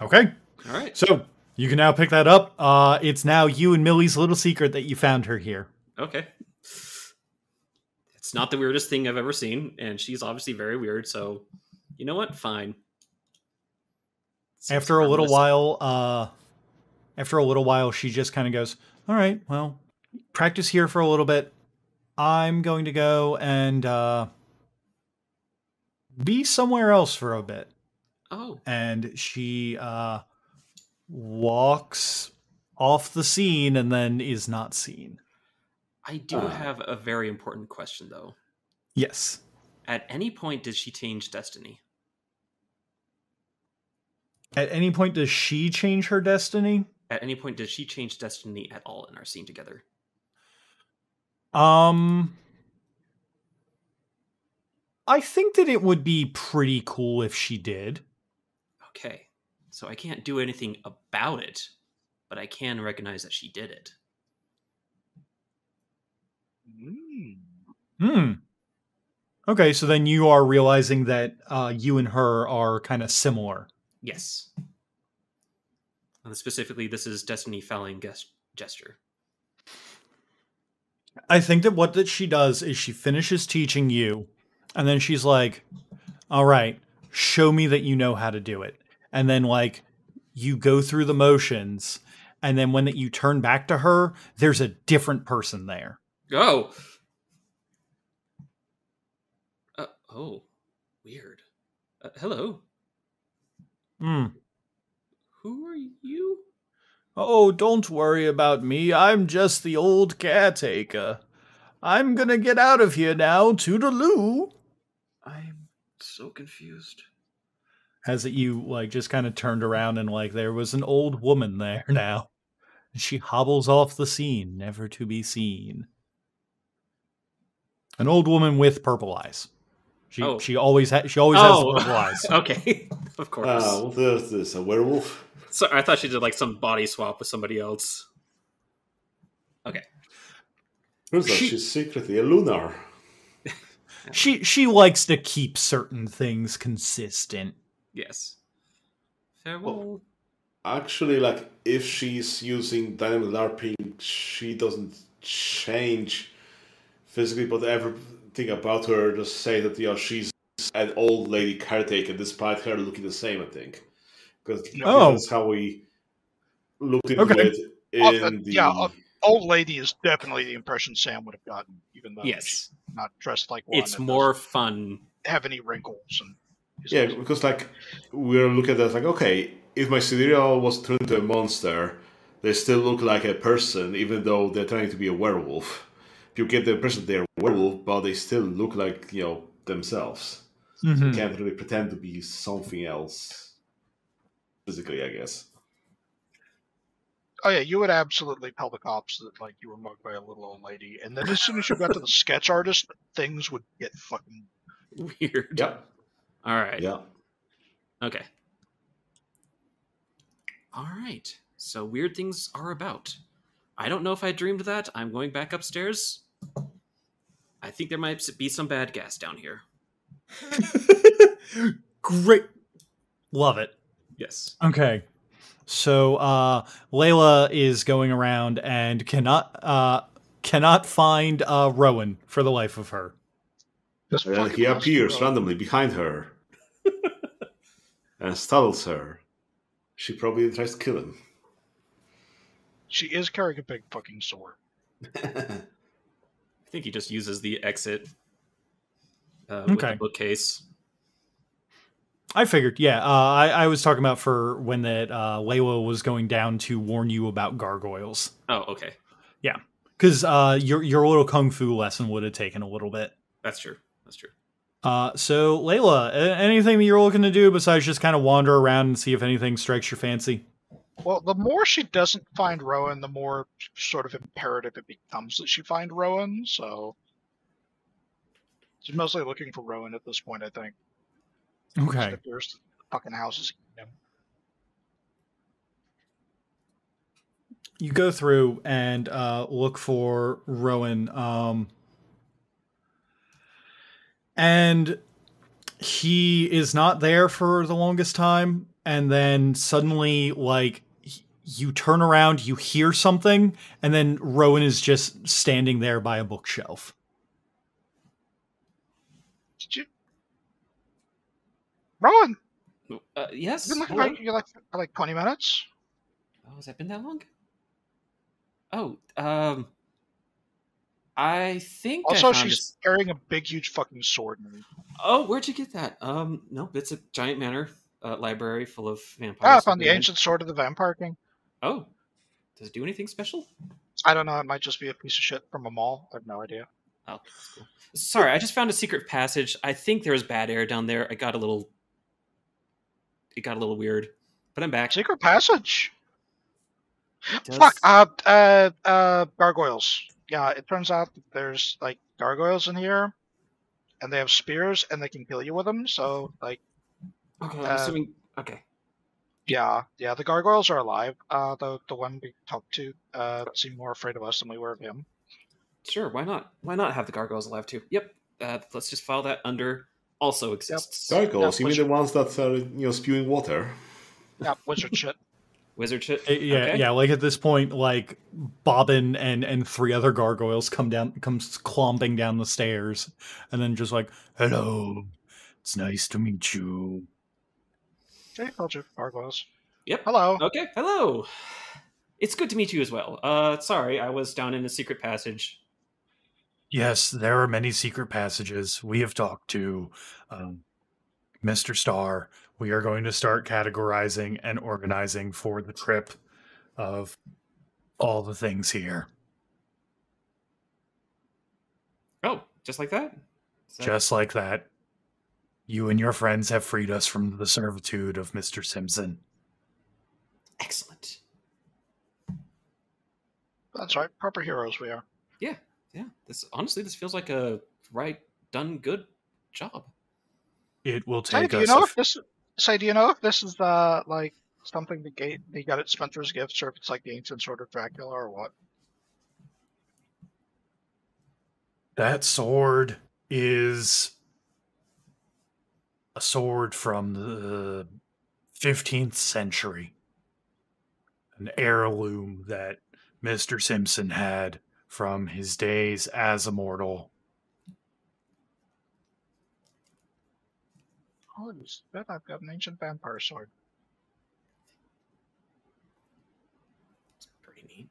Okay. All right. So you can now pick that up. It's now you and Millie's little secret that you found her here. Okay. It's not the weirdest thing I've ever seen, and she's obviously very weird, so you know what? Fine. After a little while, she just kind of goes, all right, well, practice here for a little bit. I'm going to go and be somewhere else for a bit. Oh. And she walks off the scene and then is not seen. I do have a very important question, though. Yes. At any point, did she change destiny? At any point, does she change her destiny? At any point, did she change destiny at all in our scene together? I think that it would be pretty cool if she did. Okay. So I can't do anything about it, but I can recognize that she did it. Okay, so then you are realizing that you and her are kind of similar. Yes. And specifically, this is Destiny Fouling gesture. I think that what that she does is she finishes teaching you, and then she's like, all right, show me that you know how to do it. And then, like, you go through the motions, and then when you turn back to her, there's a different person there. Oh. Oh. Weird. Hello. Who are you? Oh, don't worry about me. I'm just the old caretaker. I'm gonna get out of here now. Toodaloo. I'm so confused. As it you like just kind of turned around and like there was an old woman there now. She hobbles off the scene, never to be seen. An old woman with purple eyes. She always has the purple eyes. Okay, of course. What is this? A werewolf? Sorry, I thought she did like some body swap with somebody else. Okay. Turns out she's secretly a lunar. She likes to keep certain things consistent. Yes. Farewell. Well, actually, like, if she's using dynamic LARPing, she doesn't change physically, but everything about her just say that, she's an old lady caretaker, despite her looking the same, I think. Because that's how we looked into it in the... Yeah, old lady is definitely the impression Sam would have gotten, even though she's not dressed like one. It's more fun. Have any wrinkles and... Yeah, because, like, we're looking at that, like, okay, if my Sidereal was turned into a monster, they still look like a person, even though they're trying to be a werewolf. You get the impression they're a werewolf, but they still look like, themselves. Mm-hmm. So you can't really pretend to be something else physically, I guess. Oh yeah, you would absolutely tell the cops that like you were mugged by a little old lady, and then as soon as you got to the sketch artist, things would get fucking weird. Yep. All right. Yeah. Okay. All right. So weird things are about. I don't know if I dreamed that. I'm going back upstairs. I think there might be some bad gas down here. Great. Love it. Yes. Okay. So Layla is going around and cannot find Rowan for the life of her. And he appears randomly behind her and startles her. She probably tries to kill him. She is carrying a big fucking sword. I think he just uses the exit with the bookcase. I figured, yeah. I was talking about for when that Layla was going down to warn you about gargoyles. Oh, okay. Yeah, because your little kung fu lesson would have taken a little bit. That's true. That's true. So Layla, anything that you're looking to do besides just kind of wander around and see if anything strikes your fancy? Well, the more she doesn't find Rowan, the more sort of imperative it becomes that she find Rowan, so... She's mostly looking for Rowan at this point, I think. Okay. There's the fucking houses. You go through and look for Rowan, and he is not there for the longest time, and then suddenly, like, you turn around, you hear something, and then Rowan is just standing there by a bookshelf. Did you... Rowan! Yes? You've been looking for like 20 minutes? Oh, has that been that long? Oh, I think also she's carrying a big, huge fucking sword. Oh, where'd you get that? No, it's a giant manor library full of vampires. Ah, I found the ancient sword of the Vampire King. Oh. Does it do anything special? I don't know. It might just be a piece of shit from a mall. I have no idea. Oh, that's cool. Sorry, I just found a secret passage. I think there was bad air down there. It got a little weird, but I'm back. Secret passage? Fuck. Gargoyles. Yeah, it turns out that there's like gargoyles in here, and they have spears, and they can kill you with them. So, like, okay, I'm assuming. Okay. Yeah, the gargoyles are alive. The one we talked to seemed more afraid of us than we were of him. Sure, why not? Why not have the gargoyles alive too? Yep. Let's just file that under also exists. Yep. Gargoyles? You mean the ones that are spewing water? Yeah, wizard shit. Wizard shit? Yeah, Okay. yeah. Like at this point, like Bobbin and 3 other gargoyles comes clomping down the stairs, and then just like, hello, it's nice to meet you. Okay, told you, gargoyles. Yep. Hello. Okay. Hello. It's good to meet you as well. Sorry, I was down in a secret passage. Yes, there are many secret passages. We have talked to Mr. Starr. We are going to start categorizing and organizing for the trip of all the things here. Oh, just like that? Just like that. You and your friends have freed us from the servitude of Mr. Simpson. Excellent. That's right, proper heroes we are. Yeah. This feels like a done good job. It will Say, take do you us. know if this? Say, do you know if this is like something they got at Spencer's Gifts, or if it's like the ancient sword of Dracula, or what? That sword is a sword from the 15th century. An heirloom that Mr. Simpson had from his days as a mortal. Oh, I bet I've got an ancient vampire sword. It's pretty neat.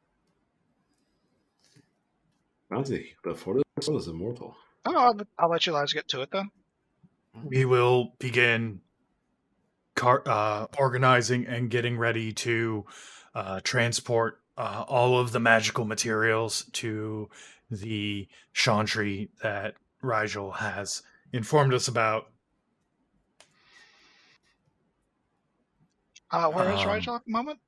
Fancy, but for this one is immortal. Oh, I'll let you guys get to it then. We will begin organizing and getting ready to transport all of the magical materials to the Chantry that Rigel has informed us about. Where is Rigel at the moment?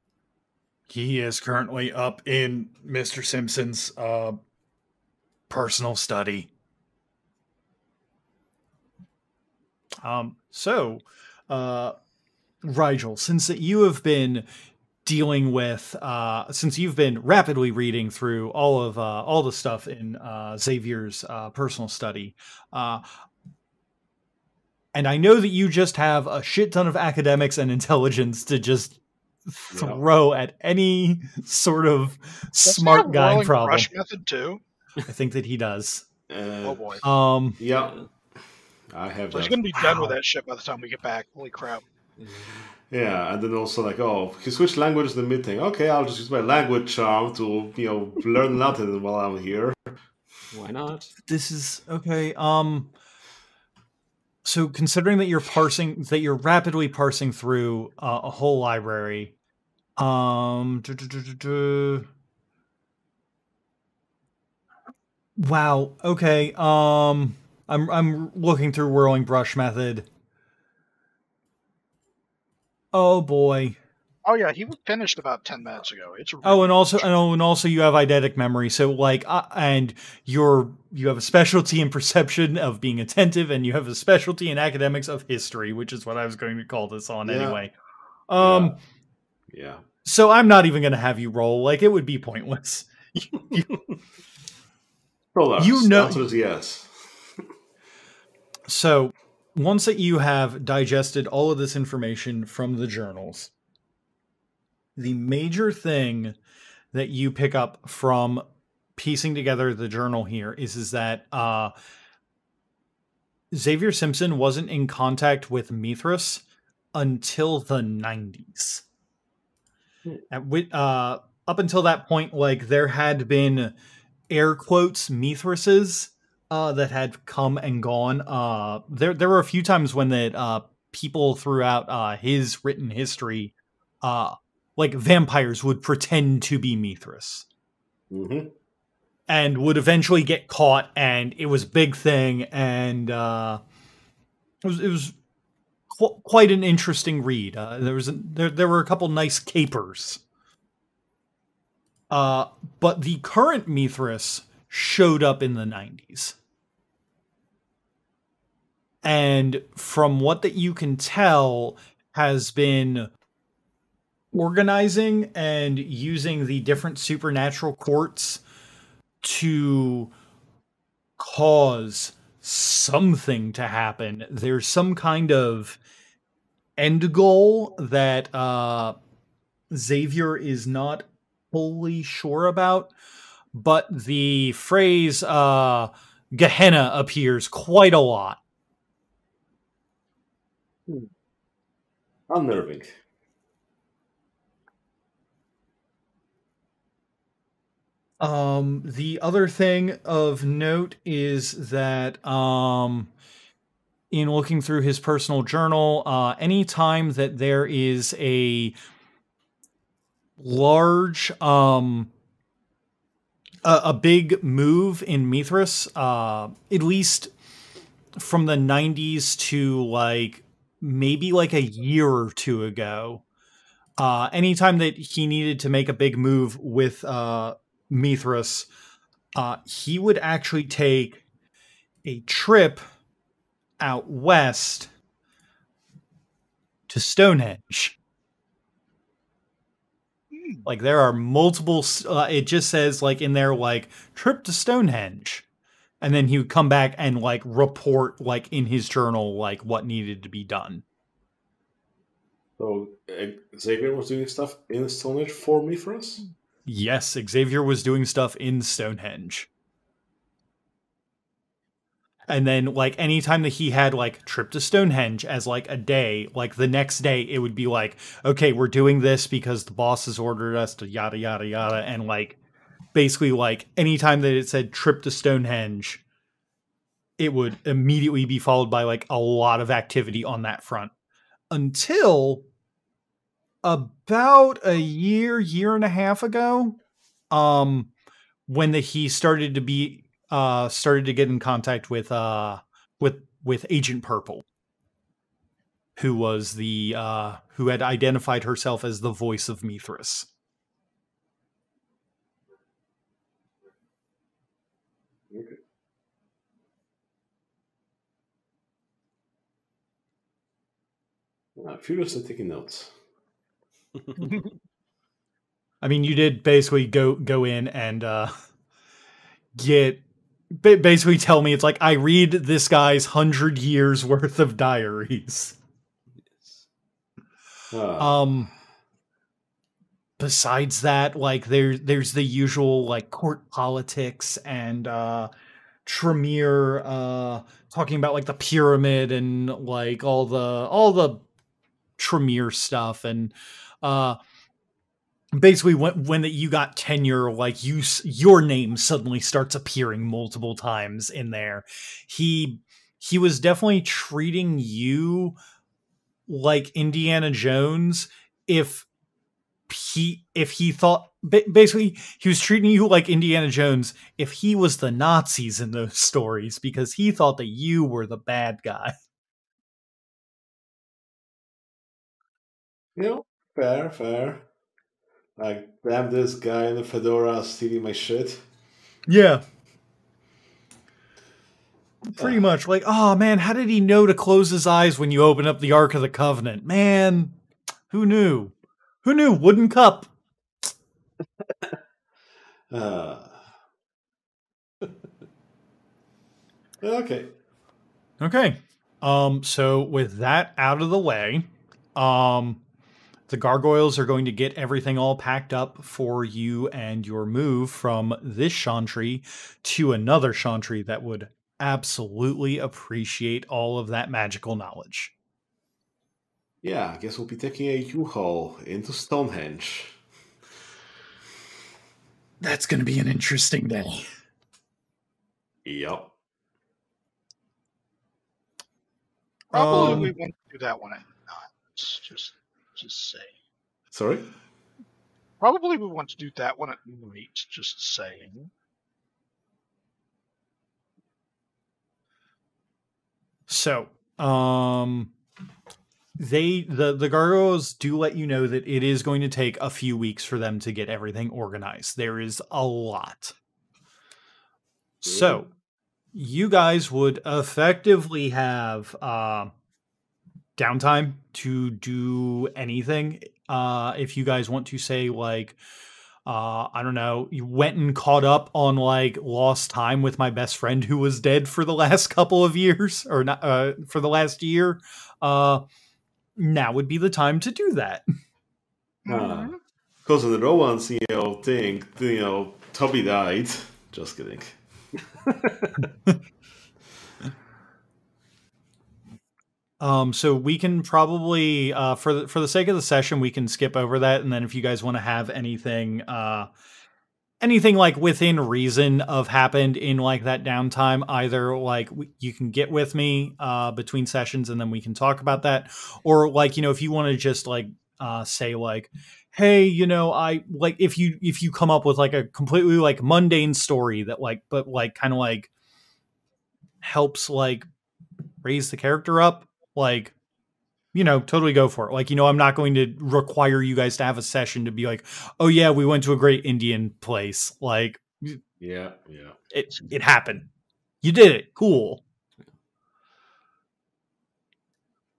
He is currently up in Mr. Simpson's personal study. Rigel, since you have been dealing with, since you've been rapidly reading through all the stuff in Xavier's personal study, and I know that you just have a shit ton of academics and intelligence to just throw at any sort of smart guy problem. Brush method too. I think that he does. Oh boy. Yeah. I have. So he's gonna be done with that shit by the time we get back. Holy crap. Yeah, and then also like, oh, he switched languages in the meeting. Okay, I'll just use my language charm to, learn Latin while I'm here. Why not? This is okay. So considering that you're rapidly parsing through a whole library, wow. Okay. I'm looking through Whirling Brush Method. Oh boy. Oh yeah, he was finished about 10 minutes ago. It's really and also you have eidetic memory. So like, and you have a specialty in perception of being attentive, and you have a specialty in academics of history, which is what I was going to call this on anyway. Yeah. So I'm not even going to have you roll. Like, it would be pointless. Roll you know, answer is yes. So once that you have digested all of this information from the journals, the major thing that you pick up from piecing together the journal here is that Xavier Simpson wasn't in contact with Mithras until the 90s. Up until that point, like, there had been air quotes Mithrases that had come and gone. There were a few times when that people throughout his written history, like vampires, would pretend to be Mithras, and would eventually get caught, and it was a big thing, and it was quite an interesting read. There were a couple nice capers, but the current Mithras showed up in the 90s. And from what that you can tell, has been organizing and using the different supernatural courts to cause something to happen. There's some kind of end goal that Xavier is not fully sure about, but the phrase Gehenna appears quite a lot. Unnerving. The other thing of note is that in looking through his personal journal, anytime that there is a large a big move in Mithras, at least from the 90s to like maybe like a year or two ago, anytime that he needed to make a big move with Mithras, he would actually take a trip out west to Stonehenge. Like there are multiple, it just says like in there, like trip to Stonehenge. And then he would come back and like report like in his journal, like what needed to be done. So Xavier was doing stuff in Stonehenge for Mithras? Yes, Xavier was doing stuff in Stonehenge. And then like anytime that he had like trip to Stonehenge as like a day, like the next day it would be like, okay, we're doing this because the boss has ordered us to yada yada yada. And like basically like anytime that it said trip to Stonehenge, it would immediately be followed by like a lot of activity on that front. Until about a year and a half ago, when he started to be started to get in contact with Agent Purple, who was the who had identified herself as the voice of Mithras. Okay. I'm furiously taking notes. I mean, you did basically go in and basically tell me it's like I read this guy's 100 years worth of diaries. Besides that, like there's the usual like court politics and Tremere talking about like the pyramid and like all the Tremere stuff, and basically when you got tenure, like your name suddenly starts appearing multiple times in there. He was definitely treating you like Indiana Jones if he thought basically he was treating you like Indiana Jones if he was the Nazis in those stories, because he thought that you were the bad guy. You know, fair. Like, damn, this guy in the fedora stealing my shit. Yeah. Pretty much. Like, oh man, how did he know to close his eyes when you open up the Ark of the Covenant? Man, who knew? Who knew? Wooden cup. Okay. So with that out of the way, the gargoyles are going to get everything all packed up for you and your move from this Chantry to another Chantry that would absolutely appreciate all of that magical knowledge. Yeah, I guess we'll be taking a U-Haul into Stonehenge. That's going to be an interesting day. Yep. Probably we won't do that one at night. Just say. Sorry? Probably we want to do that one at night. Just saying. So, the gargoyles do let you know that it is going to take a few weeks for them to get everything organized. There is a lot. So, you guys would effectively have downtime to do anything. If you guys want to say, like, I don't know, you went and caught up on like lost time with my best friend who was dead for the last couple of years, or not for the last year, now would be the time to do that. Because in the Rowan's, thing, Toby died. Just kidding. So we can probably, for the sake of the session, we can skip over that, and then if you guys want to have anything, anything like within reason of happened in like that downtime, either like you can get with me between sessions, and then we can talk about that, or like if you want to just like say like, hey, I like if you come up with like a completely like mundane story that like, but like kind of like helps like raise the character up, like. Totally go for it. Like, I'm not going to require you guys to have a session to be like, oh yeah, we went to a great Indian place. Like, yeah. It happened. You did it. Cool.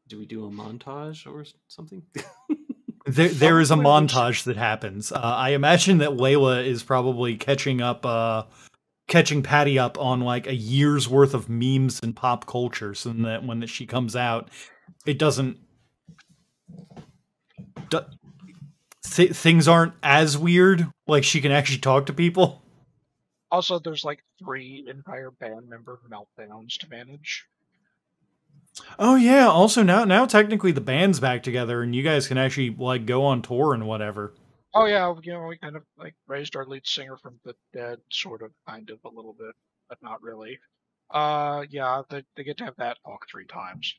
Do we do a montage or something? There is a montage that happens. I imagine that Layla is probably catching Patty up on like a year's worth of memes and pop culture, so that when she comes out, it doesn't. Things aren't as weird. Like she can actually talk to people. Also, there's like 3 entire band member meltdowns to manage. Oh yeah. Also now technically the band's back together, and you guys can actually like go on tour and whatever. Oh yeah, we kind of like raised our lead singer from the dead, sort of, kind of, a little bit, but not really. Yeah, they get to have that talk 3 times.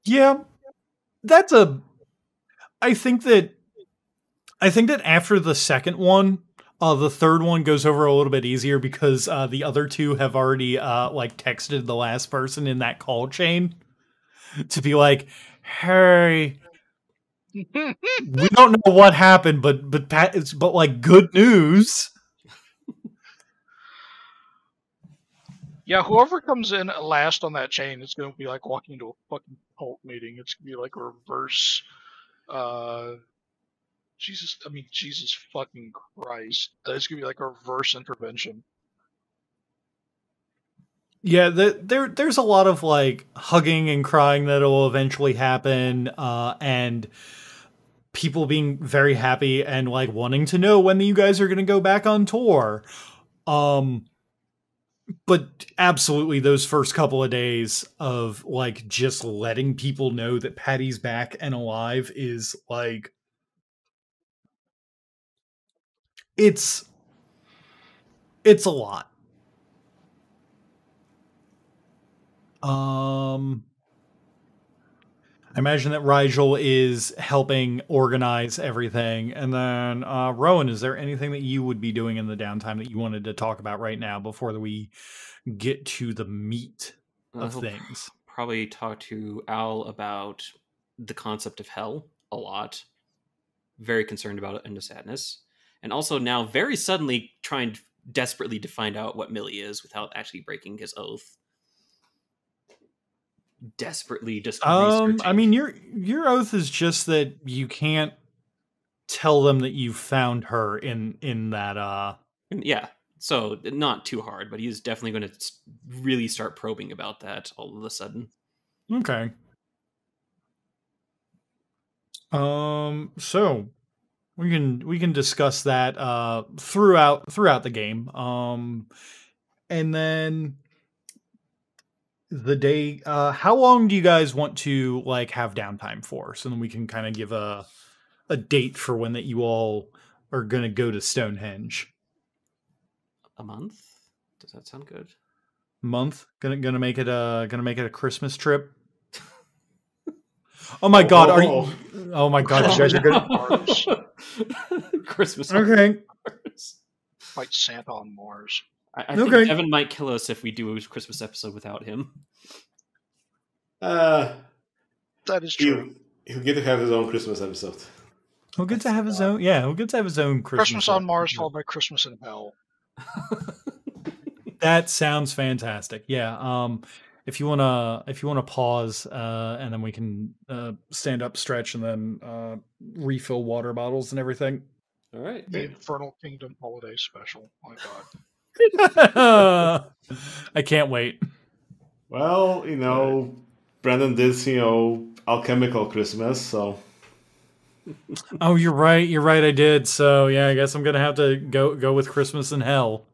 Yeah, I think that after the second one, the third one goes over a little bit easier because the other 2 have already like texted the last person in that call chain to be like, hey, we don't know what happened, but like good news. Yeah, whoever comes in last on that chain is going to be like walking into a fucking cult meeting. It's going to be like a reverse, Jesus fucking Christ. It's going to be like a reverse intervention. Yeah, there's a lot of like hugging and crying that'll eventually happen, and people being very happy and like wanting to know when you guys are going to go back on tour. But absolutely those first couple of days of like just letting people know that Patty's back and alive is like it's a lot. I imagine that Rigel is helping organize everything. And then, Rowan, is there anything that you would be doing in the downtime that you wanted to talk about right now before we get to the meat of things? Probably talk to Al about the concept of hell a lot. Very concerned about it, End of Sadness. And also now very suddenly trying desperately to find out what Millie is without actually breaking his oath. Desperately just researching. I mean, your oath is just that you can't tell them that you found her in that yeah, so not too hard, but he's definitely going to really start probing about that all of a sudden. Okay. So we can discuss that throughout the game. And then the day, how long do you guys want to like have downtime for? So then we can kind of give a date for when that you all are going to go to Stonehenge. A month? Does that sound good? Month? Gonna make it a Christmas trip. Oh my god! Are you? Oh my god! You guys are good. Christmas. Okay. Fight Santa on Mars. I think Evan might kill us if we do a Christmas episode without him. That is true. He'll get to have his own Christmas episode. He'll get to have his own. Yeah, he'll get to have his own Christmas on Mars, followed by Christmas in Hell. That sounds fantastic. Yeah. If you wanna pause, and then we can stand up, stretch, and then refill water bottles and everything. All right. The Infernal Kingdom Holiday Special. My God. I can't wait. Well, Brandon did, Alchemical Christmas, so Oh, you're right. You're right. I did. So yeah, I guess I'm gonna have to go with Christmas in Hell.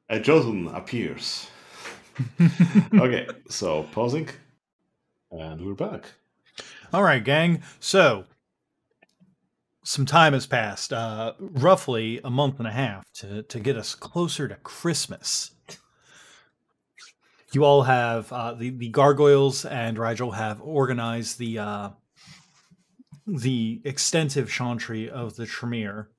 A Jotun appears. Okay, so pausing, and we're back. All right, gang. So some time has passed, roughly a month and a half, to get us closer to Christmas. You all have the gargoyles and Rigel have organized the extensive chantry of the Tremere.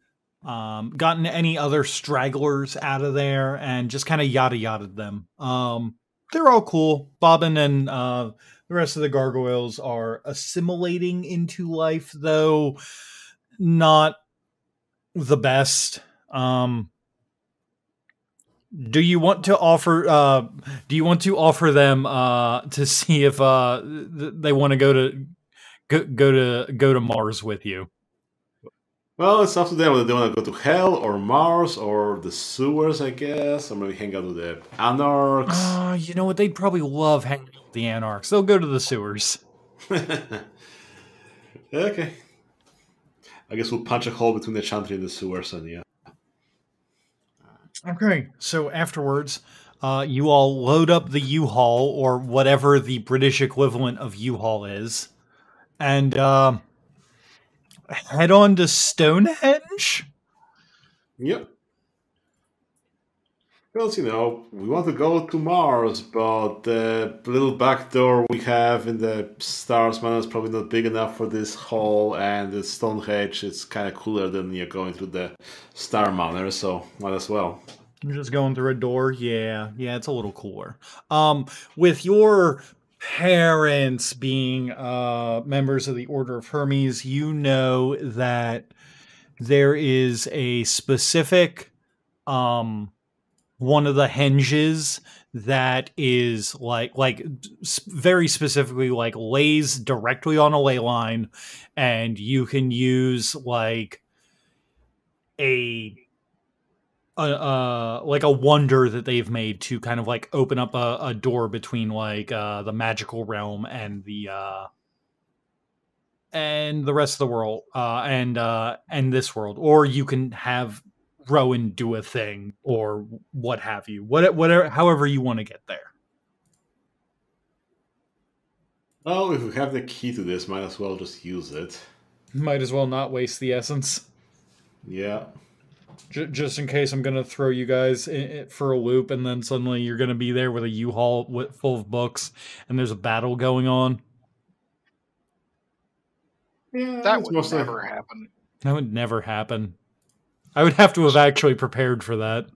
Gotten any other stragglers out of there and just kind of yada yada them. They're all cool. Bobbin and the rest of the gargoyles are assimilating into life, though not the best. Do you want to offer them to see if they want to go to Mars with you? Well, it's up to them whether they want to go to Hell or Mars or the sewers, I guess, or maybe hang out with the Anarchs. You know what? They'd probably love hanging out with the Anarchs. They'll go to the sewers. Okay. I guess we'll punch a hole between the Chantry and the sewers, and yeah. Okay, so afterwards, you all load up the U-Haul, or whatever the British equivalent of U-Haul is, and head on to Stonehenge? Yep. Well, you know, we want to go to Mars, but the little back door we have in the Stars Manor is probably not big enough for this hall, and the Stonehenge is kind of cooler than you're going through the Star Manor, so might as well. You're just going through a door? Yeah, it's a little cooler. With your parents being members of the Order of Hermes, you know that there is a specific one of the henges that is like very specifically like lays directly on a ley line, and you can use like a wonder that they've made to kind of like open up a door between like the magical realm and the rest of the world and this world. Or you can have Rowan do a thing or what have you, whatever, however you want to get there. Well, if we have the key to this, might as well just use it. Might as well not waste the essence. Yeah. Just in case I'm going to throw you guys for a loop, and then suddenly you're going to be there with a U-Haul full of books, and there's a battle going on. Yeah, that would never happen. That would never happen. I would have to have actually prepared for that.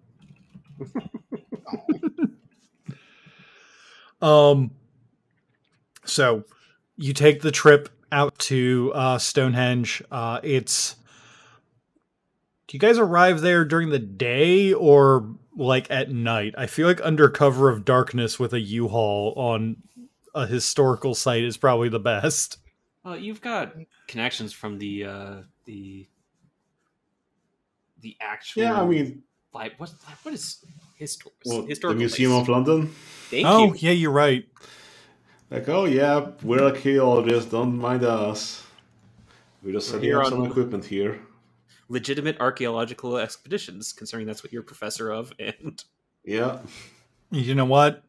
So you take the trip out to Stonehenge. Do you guys arrive there during the day or like at night? I feel like under cover of darkness with a U-Haul on a historical site is probably the best. You've got connections from the actual. Yeah, I mean, what is well, historical? The Museum of London. Thank you. Yeah, you're right. Like, oh yeah, we're archaeologists. Don't mind us. We're just setting up some equipment here. Legitimate archaeological expeditions, considering that's what you're a professor of, and yeah. You know what?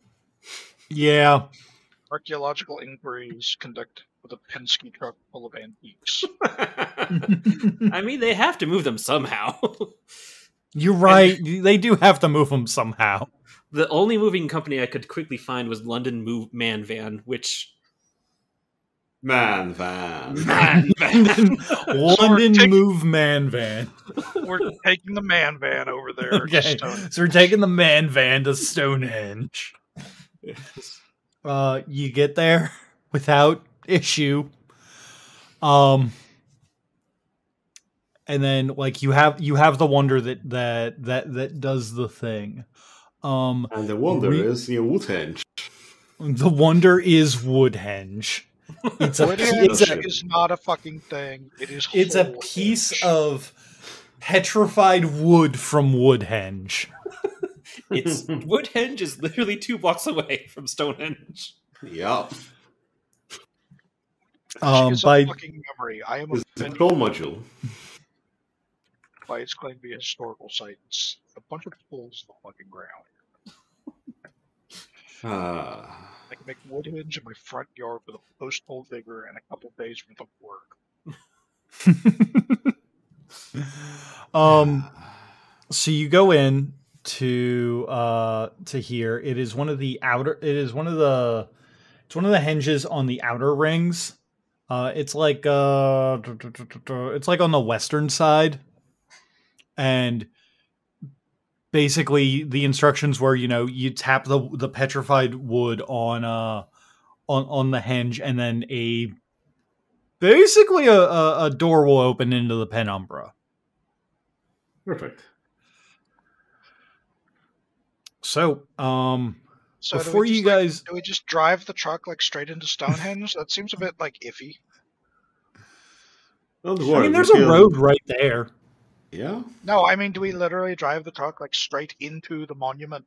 Yeah. Archaeological inquiries conducted with a Penske truck full of antiques. I mean, they have to move them somehow. You're right. They do have to move them somehow. The only moving company I could quickly find was London Man Van, which... Man Van. London Move Man Van. We're taking the Man Van over there. Okay, so we're taking the Man Van to Stonehenge. Yes. You get there without issue. And then like you have the wonder that does the thing. And the wonder is Woodhenge. The wonder is Woodhenge. Woodhenge is not a fucking thing. It's a piece of petrified wood from Woodhenge. Woodhenge is literally 2 blocks away from Stonehenge. Yep. She is by a fucking memory. I am It's the offended control module. by its claim to be a historical site. It's a bunch of holes in the fucking ground. I can make wood hinge in my front yard with a post hole digger and a couple days worth of work. So you go in to here. It is one of the outer. It is one of the. It's one of the hinges on the outer rings. It's like it's like on the western side, and basically the instructions were, you tap the petrified wood on the hinge, and then basically a door will open into the penumbra. Perfect. So, So before you guys, do we just drive the truck like straight into Stonehenge? That seems a bit like iffy. Don't I worry. mean, there's a road right there. Yeah. No, I mean, do we literally drive the truck like straight into the monument?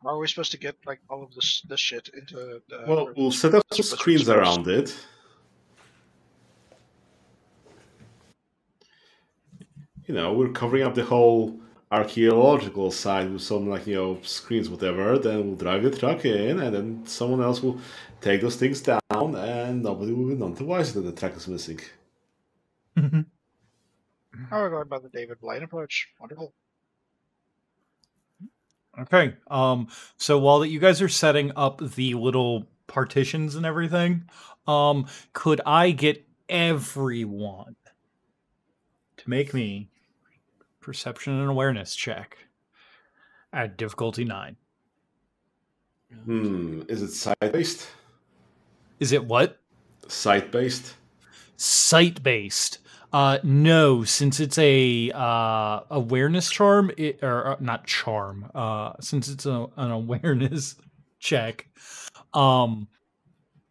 How are we supposed to get like all of this shit into the? Well, we'll set up some screens around it. We're covering up the whole archaeological side with some screens, whatever. Then we'll drive the truck in, and then someone else will take those things down, and nobody will be none the wiser that the truck is missing. Oh, we're going by the David Blaine approach. Wonderful. Okay. So while you guys are setting up the little partitions and everything, could I get everyone to make me perception and awareness check at difficulty 9? Is it site-based? Is it what? Site-based? Site-based. No, since it's a awareness charm, or not charm. Since it's an awareness check, it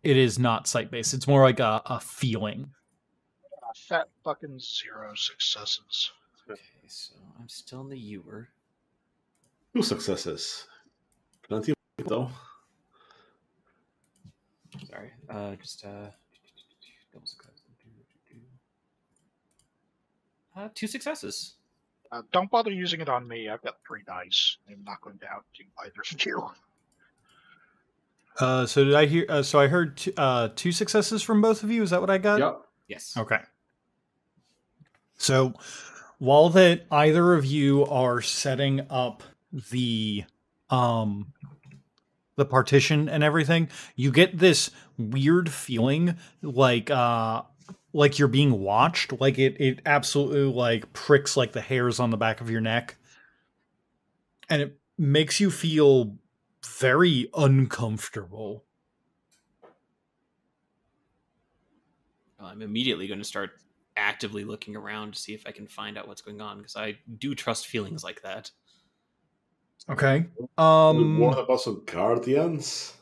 is not site-based. It's more like a feeling. Fat fucking 0 successes. Okay, so I'm still in the Ewer. 2 successes. Plenty of though. Sorry, just double success. 2 successes. Don't bother using it on me. I've got 3 dice. I'm not going to out either of you. So did I hear? So I heard 2 successes from both of you. Is that what I got? Yep. Yes. Okay. So while that either of you are setting up the partition and everything, you get this weird feeling like you're being watched. Like it absolutely like pricks like the hairs on the back of your neck, and it makes you feel very uncomfortable. I'm immediately going to start actively looking around to see if I can find out what's going on, because I do trust feelings like that. Okay. Warn about some guardians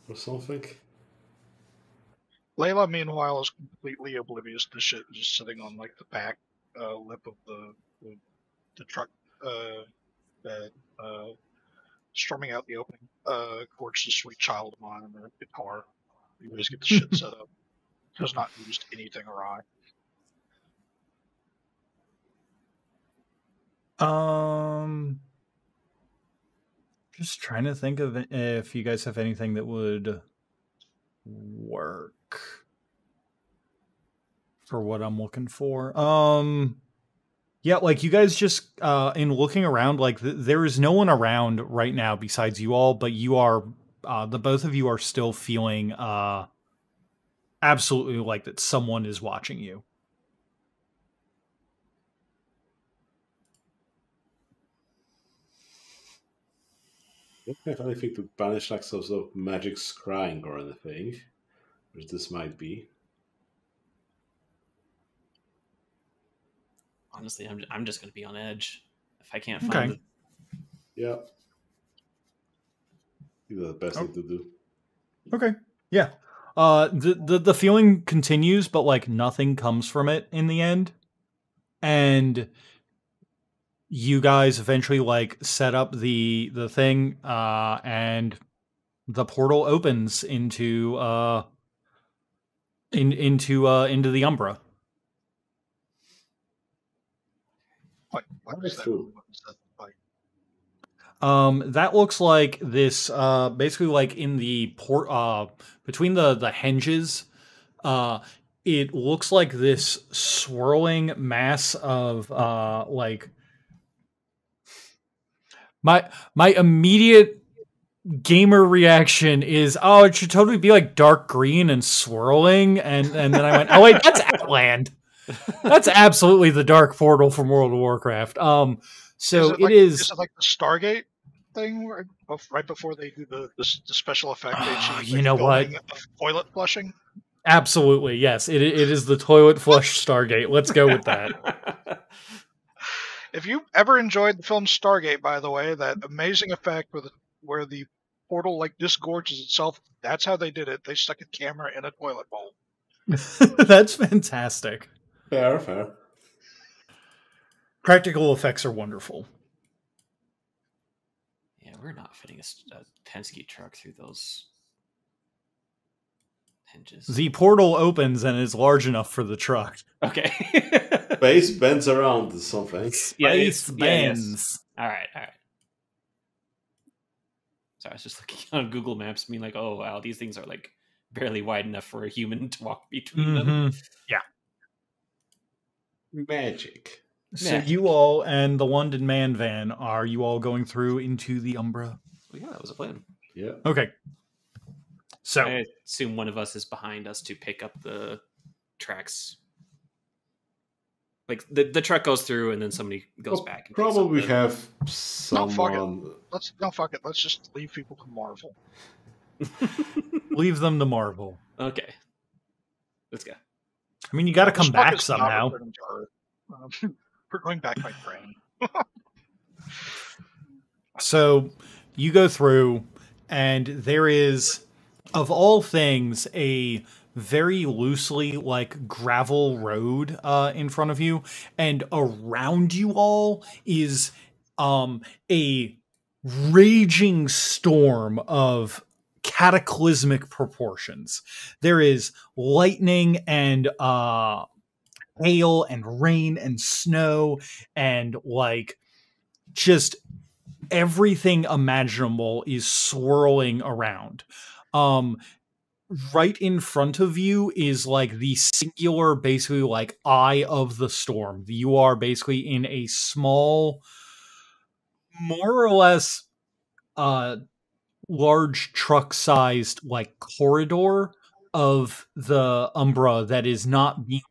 or something. Layla, meanwhile, is completely oblivious to shit, just sitting on like the back lip of the truck bed, strumming out the opening chords to "Sweet Child of Mine" on the guitar. You always get the shit set up. Has not used anything awry. Just trying to think of if you guys have anything that would work for what I'm looking for. Yeah, like you guys just in looking around, like there is no one around right now besides you all, but you are the both of you are still feeling absolutely like that someone is watching you. I don't have anything to banish like some sort of magic scrying or anything, which this might be. Honestly, I'm just going to be on edge if I can't find it. Yeah. These are the best thing to do. Okay. Yeah. The feeling continues, but like nothing comes from it in the end. And you guys eventually like set up the thing, and the portal opens into into the Umbra. What is that? True. What is that like? That looks like this, basically like in the port, between the hinges, it looks like this swirling mass of, like, my immediate gamer reaction is, oh, it should totally be like dark green and swirling, and then I went, oh wait, that's Outland. That's absolutely the dark portal from World of Warcraft. So Is it like the Stargate thing, where right before they do the special effect, they choose, you know what? Toilet flushing. Absolutely, yes. It is the toilet flush Stargate. Let's go with that. If you ever enjoyed the film Stargate, by the way, that amazing effect where the portal like disgorges itself, that's how they did it. They stuck a camera in a toilet bowl. That's fantastic. Fair. Practical effects are wonderful. Yeah, we're not fitting a Penske truck through those hinges. The portal opens and is large enough for the truck. Okay. Base bends around or something. Space bends. Yes. All right. So I was just looking on Google Maps, being like, oh wow, these things are like barely wide enough for a human to walk between them. Yeah. Magic. So you all and the London Man van, are you all going through into the Umbra? Well, yeah, that was a plan. Yeah. Okay. So I assume one of us is behind us to pick up the tracks. Like the truck goes through and then somebody goes back. And probably have someone. Fuck it. Let's just leave people to marvel. leave them to marvel. Okay. Let's go. I mean, you got to come back somehow. We're going back by train. So you go through, and there is, of all things, a very loosely like gravel road in front of you, and around you all is a raging storm of cataclysmic proportions. There is lightning and hail and rain and snow and like just everything imaginable is swirling around. Right in front of you is like the singular, basically like eye of the storm. You are basically in a small, more or less large truck-sized like corridor of the Umbra that is not being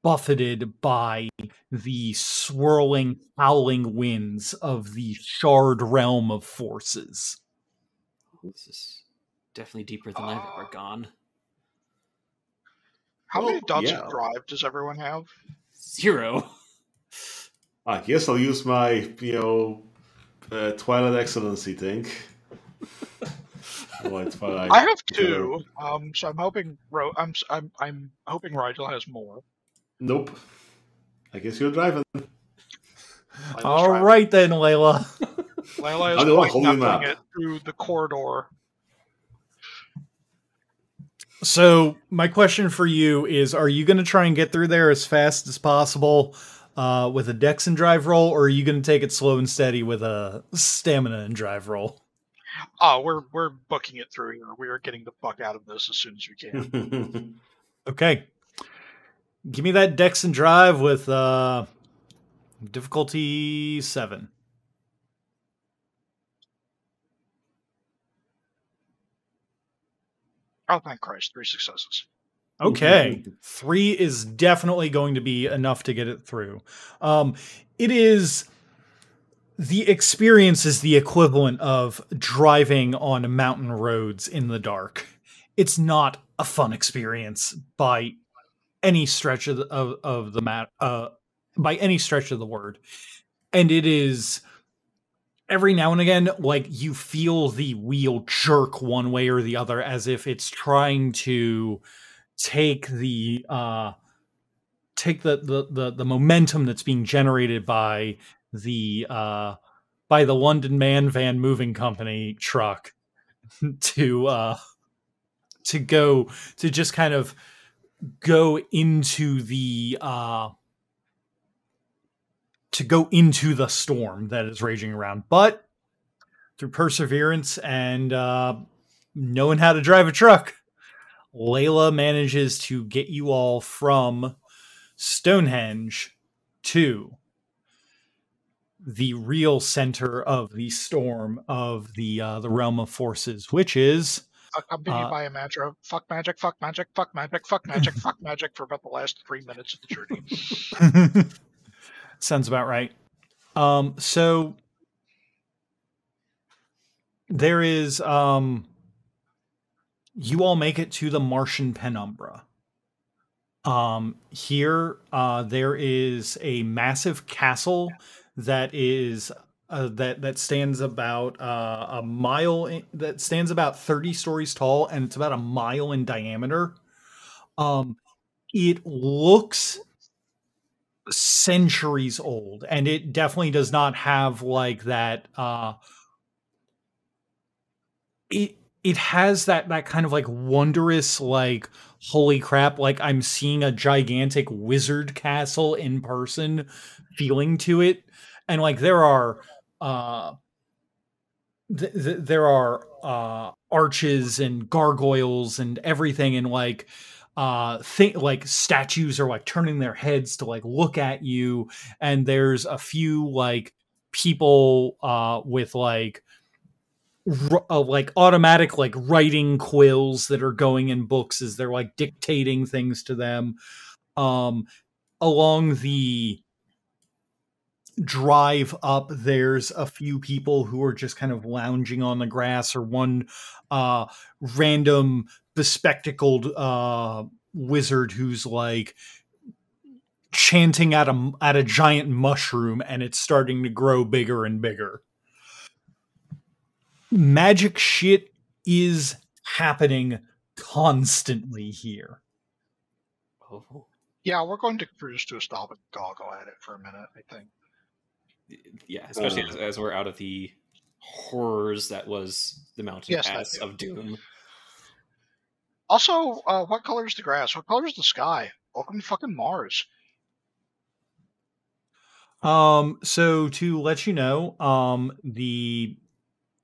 buffeted by the swirling, howling winds of the shard realm of forces. This is definitely deeper than I've ever gone. How many dots of drive does everyone have? 0. I guess I'll use my, Twilight Excellency thing. I have 2, so I'm hoping I'm hoping Rigel has more. Nope. I guess you're driving. All right then, Layla. Layla is pointing it through the corridor. So my question for you is, are you going to try and get through there as fast as possible with a Dex and drive roll, or are you going to take it slow and steady with a stamina and drive roll? Oh, we're booking it through here. We are getting the fuck out of this as soon as we can. Okay. Give me that Dex and drive with difficulty 7. Oh, thank Christ. 3 successes. Okay. 3 is definitely going to be enough to get it through. It is... The experience is the equivalent of driving on mountain roads in the dark. It's not a fun experience by any stretch of by any stretch of the word. And it is every now and again, like you feel the wheel jerk one way or the other, as if it's trying to take the momentum that's being generated by the London Man Van Moving Company truck to go to just kind of go into the storm that is raging around. But through perseverance and knowing how to drive a truck, Layla manages to get you all from Stonehenge to the real center of the storm of the realm of forces, which is accompanied by a mantra: "Fuck magic, fuck magic, fuck magic, fuck magic, fuck magic" for about the last 3 minutes of the journey. Sounds about right. So there is you all make it to the Martian Penumbra. Here there is a massive castle that is that stands about a mile that stands about 30 stories tall, and it's about a mile in diameter. It looks centuries old, and it definitely does not have like that it has that kind of like wondrous, like, holy crap, like I'm seeing a gigantic wizard castle in person feeling to it. And like there are arches and gargoyles and everything, and like like statues are like turning their heads to like look at you, and there's a few like people with like automatic like writing quills that are going in books as they're like dictating things to them. Along the drive up, there's a few people who are just kind of lounging on the grass, or one random bespectacled wizard who's like chanting at a giant mushroom, and it's starting to grow bigger and bigger. Magic shit is happening constantly here. Oh. Yeah, we're going to cruise to a stop and goggle at it for a minute, I think. Yeah, especially as we're out of the horrors that was the mountain pass of doom. Also, what color is the grass? What color is the sky? Welcome to fucking Mars. So to let you know, the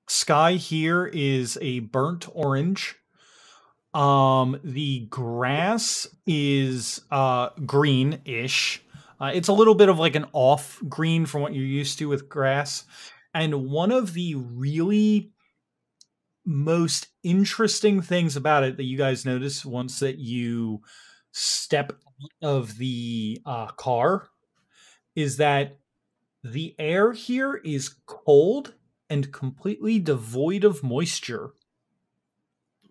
sky here is a burnt orange. The grass is green-ish. It's a little bit of like an off green from what you're used to with grass. And one of the really most interesting things about it that you guys notice once that you step out of the car is that the air here is cold and completely devoid of moisture.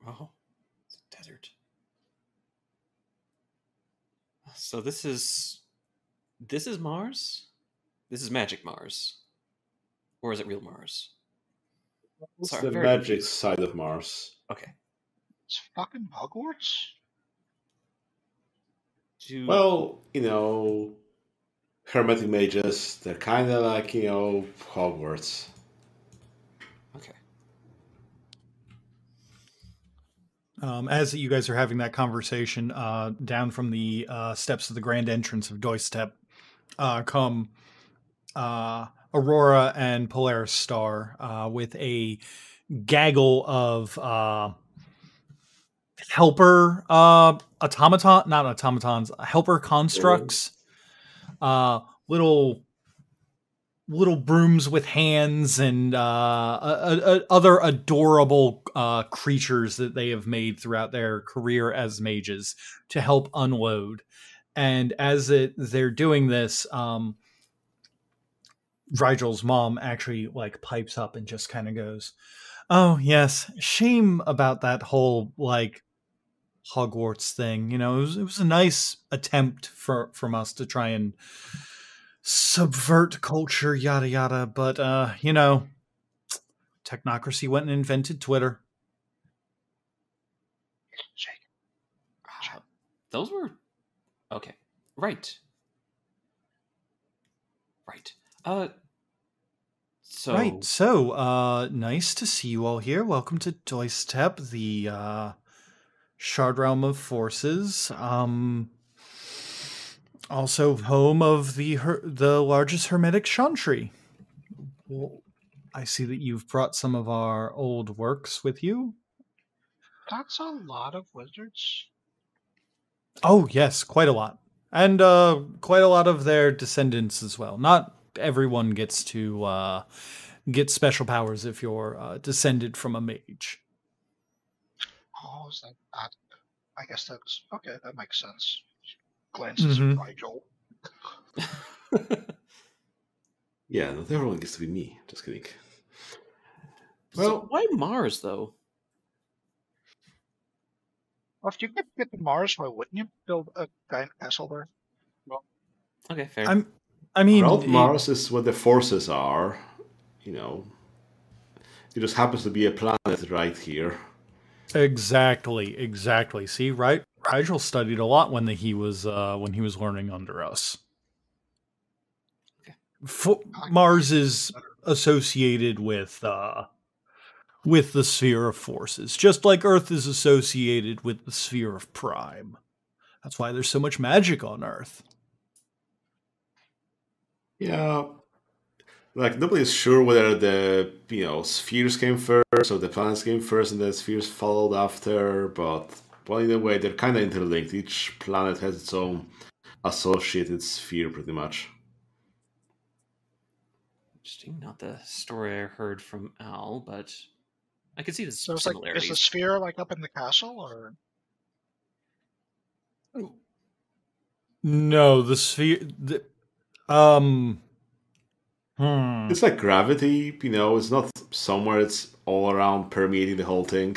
Oh, it's a desert. So this is Mars? This is magic Mars. Or is it real Mars? It's the magic side of Mars. Okay. It's fucking Hogwarts? Well, hermetic mages, they're kind of like, Hogwarts. Okay. As you guys are having that conversation, down from the steps of the grand entrance of Doistep come Aurora and Polaris Star with a gaggle of helper helper constructs, little brooms with hands, and other adorable creatures that they have made throughout their career as mages to help unload. And as they're doing this, Rigel's mom actually like pipes up and just kind of goes, "Oh yes, shame about that whole like Hogwarts thing. It was a nice attempt from us to try and subvert culture, yada yada, but technocracy went and invented Twitter." Those were okay. Right. So nice to see you all here. Welcome to Doistep, the Shard Realm of Forces. Also home of the largest hermetic chantry. Well, I see that you've brought some of our old works with you. That's a lot of wizards. Oh, yes, quite a lot. And quite a lot of their descendants as well. Not everyone gets to get special powers if you're descended from a mage. Oh, is that? I guess that's okay. That makes sense. Glances at Rigel. Yeah, not everyone gets to be me. Just kidding. So Well, why Mars though? Well, if you could get to Mars, why wouldn't you build a giant castle there? Well, Okay, fair. I mean, well, Mars is where the forces are. You know, it just happens to be a planet right here. exactly. See, right? Rigel studied a lot when he was learning under us. Mars is associated with the sphere of forces, just like Earth is associated with the sphere of prime. That's why there's so much magic on Earth. Yeah, like nobody's sure whether the spheres came first or the planets came first and the spheres followed after. But well, in a way, they're kind of interlinked. Each planet has its own associated sphere, pretty much. Interesting. Not the story I heard from Al, but I could see the so it's similarities. Is the sphere like up in the castle, or? No, the sphere. It's like gravity, it's not somewhere, it's all around permeating the whole thing.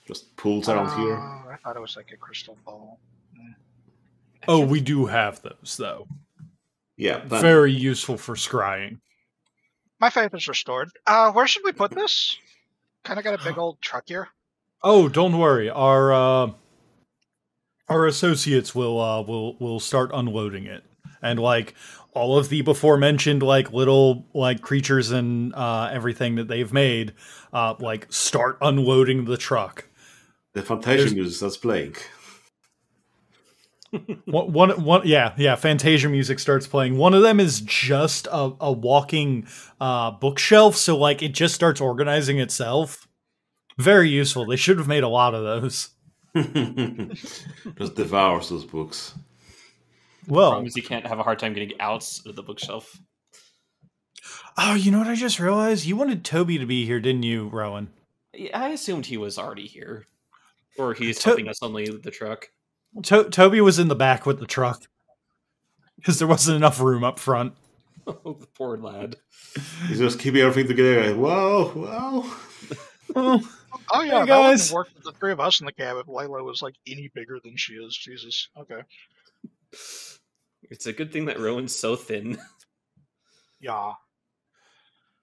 Just pools around here. I thought it was like a crystal ball. Oh, we do have those, though. Yeah. Very useful for scrying. My faith is restored. Where should we put this? Kind of got a big old truck here. Oh, don't worry. Our associates will start unloading it. And like all of the before mentioned like little like creatures and everything that they've made like start unloading the truck. The Fantasia music starts playing. Yeah, Fantasia music starts playing. One of them is just a walking bookshelf, so like it just starts organizing itself. Very useful. They should have made a lot of those. Just devours those books. Well, the problem is you can't have a hard time getting out of the bookshelf. Oh, you know what I just realized? You wanted Toby to be here, didn't you, Rowan? I assumed he was already here. Or he's helping us unload the truck. Toby was in the back with the truck. Because there wasn't enough room up front. Oh, the poor lad. He's just keeping everything together. Like, whoa. Oh yeah, hey, that guys. wouldn't work with the three of us in the cab if Lila was like any bigger than she is. Jesus. Okay. It's a good thing that Rowan's so thin. Yeah.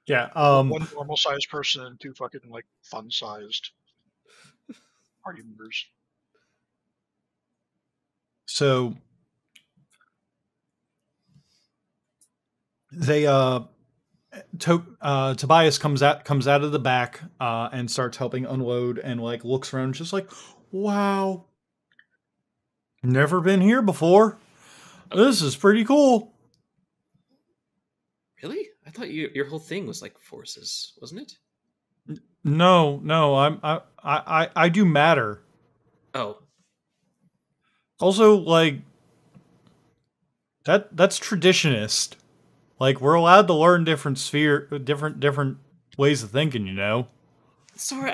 Yeah. One normal sized person and two fucking like fun sized party members. So they Tobias comes out of the back and starts helping unload and like looks around just like, wow, never been here before. This is pretty cool. Really? I thought your whole thing was like forces, wasn't it? No, I do matter. Oh. Also, like that's traditionist. Like we're allowed to learn different ways of thinking, you know. Sorry,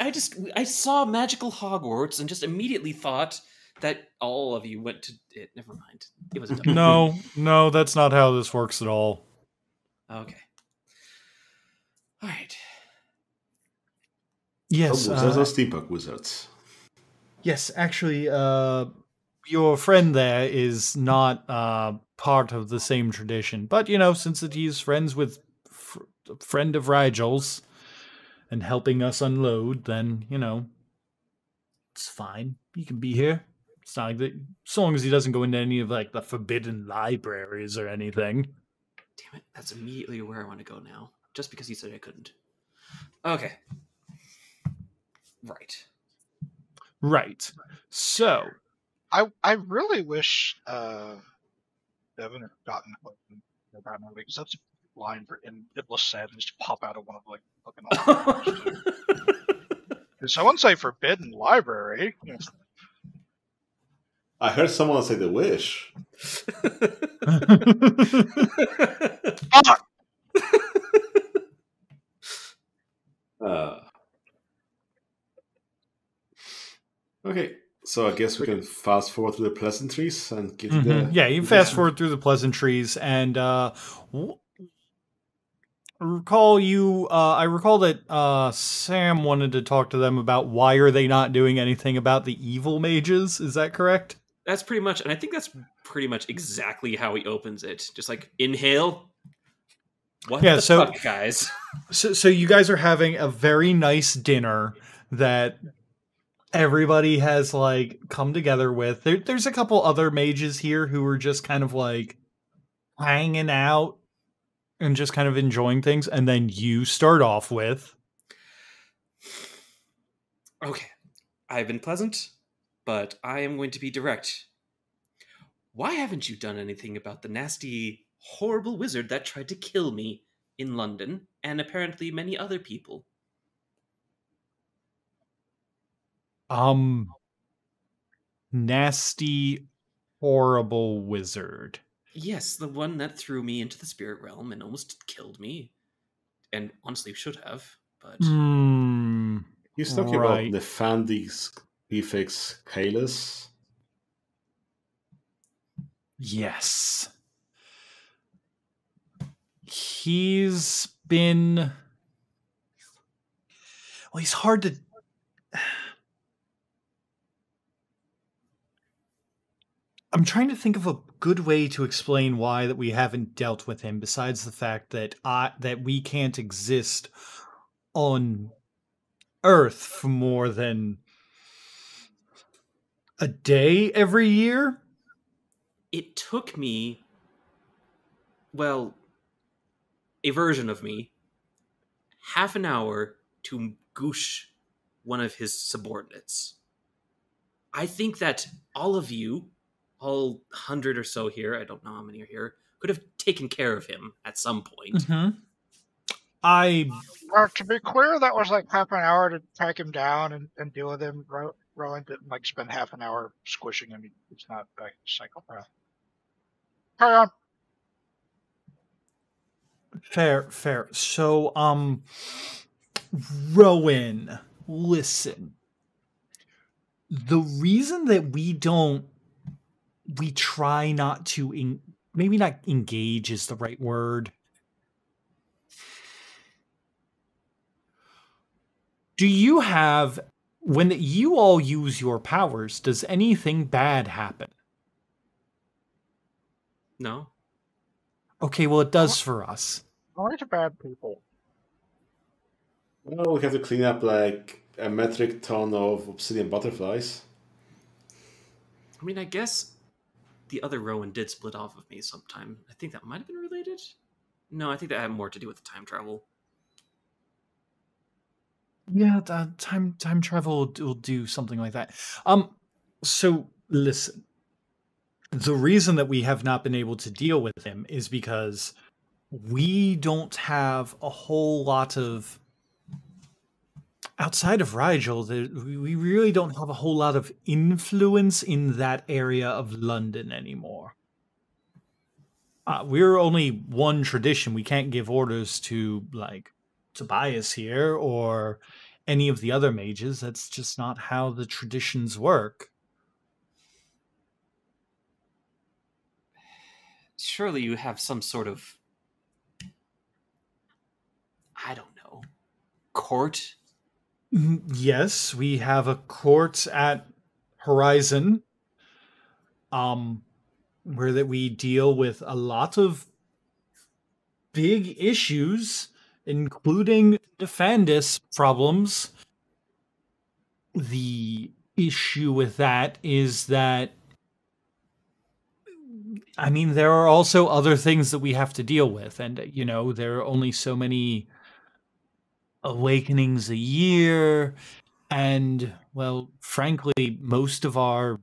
I saw magical Hogwarts and just immediately thought that all of you went to it. Never mind. It was a No, that's not how this works at all. Okay. All right. Yes, there's no steampunk wizards. Yes, actually, your friend there is not part of the same tradition. But, you know, since he's friends with a friend of Rigel's and helping us unload, then, you know, it's fine. He can be here. It's not like that, as long as he doesn't go into any of, like, the forbidden libraries or anything. Damn it, that's immediately where I want to go now. Just because he said I couldn't. Okay. Right. So, I really wish Devin had gotten about because that's a line for endless sadness to pop out of one of like fucking artefacts too. Did someone say forbidden library? Yes. I heard someone say the wish. Okay, so I guess we can fast forward to the pleasantries and get to the... Yeah, you fast forward through the pleasantries, and I recall that Sam wanted to talk to them about why are they not doing anything about the evil mages. Is that correct? That's pretty much, and I think that's pretty much exactly how he opens it. Just like, inhale. What the fuck, guys? So you guys are having a very nice dinner that everybody has like come together with. There's a couple other mages here who are just kind of like hanging out and just kind of enjoying things, and then you start off with, okay, I've been pleasant, but I am going to be direct. Why haven't you done anything about the nasty, horrible wizard that tried to kill me in London, and apparently many other people? Nasty, horrible wizard. Yes, the one that threw me into the spirit realm and almost killed me. And honestly should have, but... He's talking about Nefandis Prefix Kalis. Yes. He's been... Well, he's hard to... I'm trying to think of a good way to explain why that we haven't dealt with him, besides the fact that that we can't exist on Earth for more than a day every year. It took me, well, a version of me, half an hour to goosh one of his subordinates. I think that all of you, all 100 or so here, I don't know how many are here, could have taken care of him at some point. To be clear, that was like half an hour to track him down and deal with him. Rowan didn't like spend half an hour squishing him. He's not a psychopath. Carry on. Fair. So, Rowan, listen. The reason that we try not to, maybe not engage is the right word. Do you have, when you all use your powers, does anything bad happen? No. Okay, well, it does for us. Only to bad people. Well, we have to clean up like a metric ton of obsidian butterflies. I mean, I guess the other Rowan did split off of me sometime. I think that might have been related. No, I think that had more to do with the time travel. Yeah, time travel will do something like that. So listen. The reason that we have not been able to deal with him is because we don't have a whole lot of, outside of Rigel, we really don't have a whole lot of influence in that area of London anymore. We're only one tradition. We can't give orders to, like, Tobias here or any of the other mages. That's just not how the traditions work. Surely you have some sort of, I don't know, court? Yes, we have a court at Horizon, where that we deal with a lot of big issues, including Defandis problems. The issue with that is that, I mean, there are also other things that we have to deal with. And, you know, there are only so many awakenings a year. And Well, frankly, most of our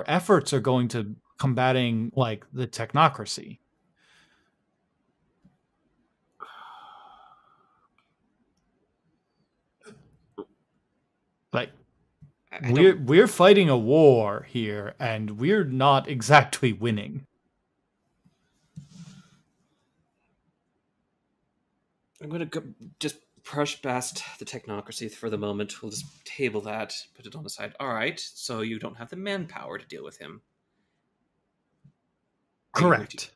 efforts are going to combating like the technocracy. Like we're fighting a war here, and we're not exactly winning. I'm going to just brush past the technocracy for the moment. We'll just table that, put it on the side. All right, so you don't have the manpower to deal with him. Correct.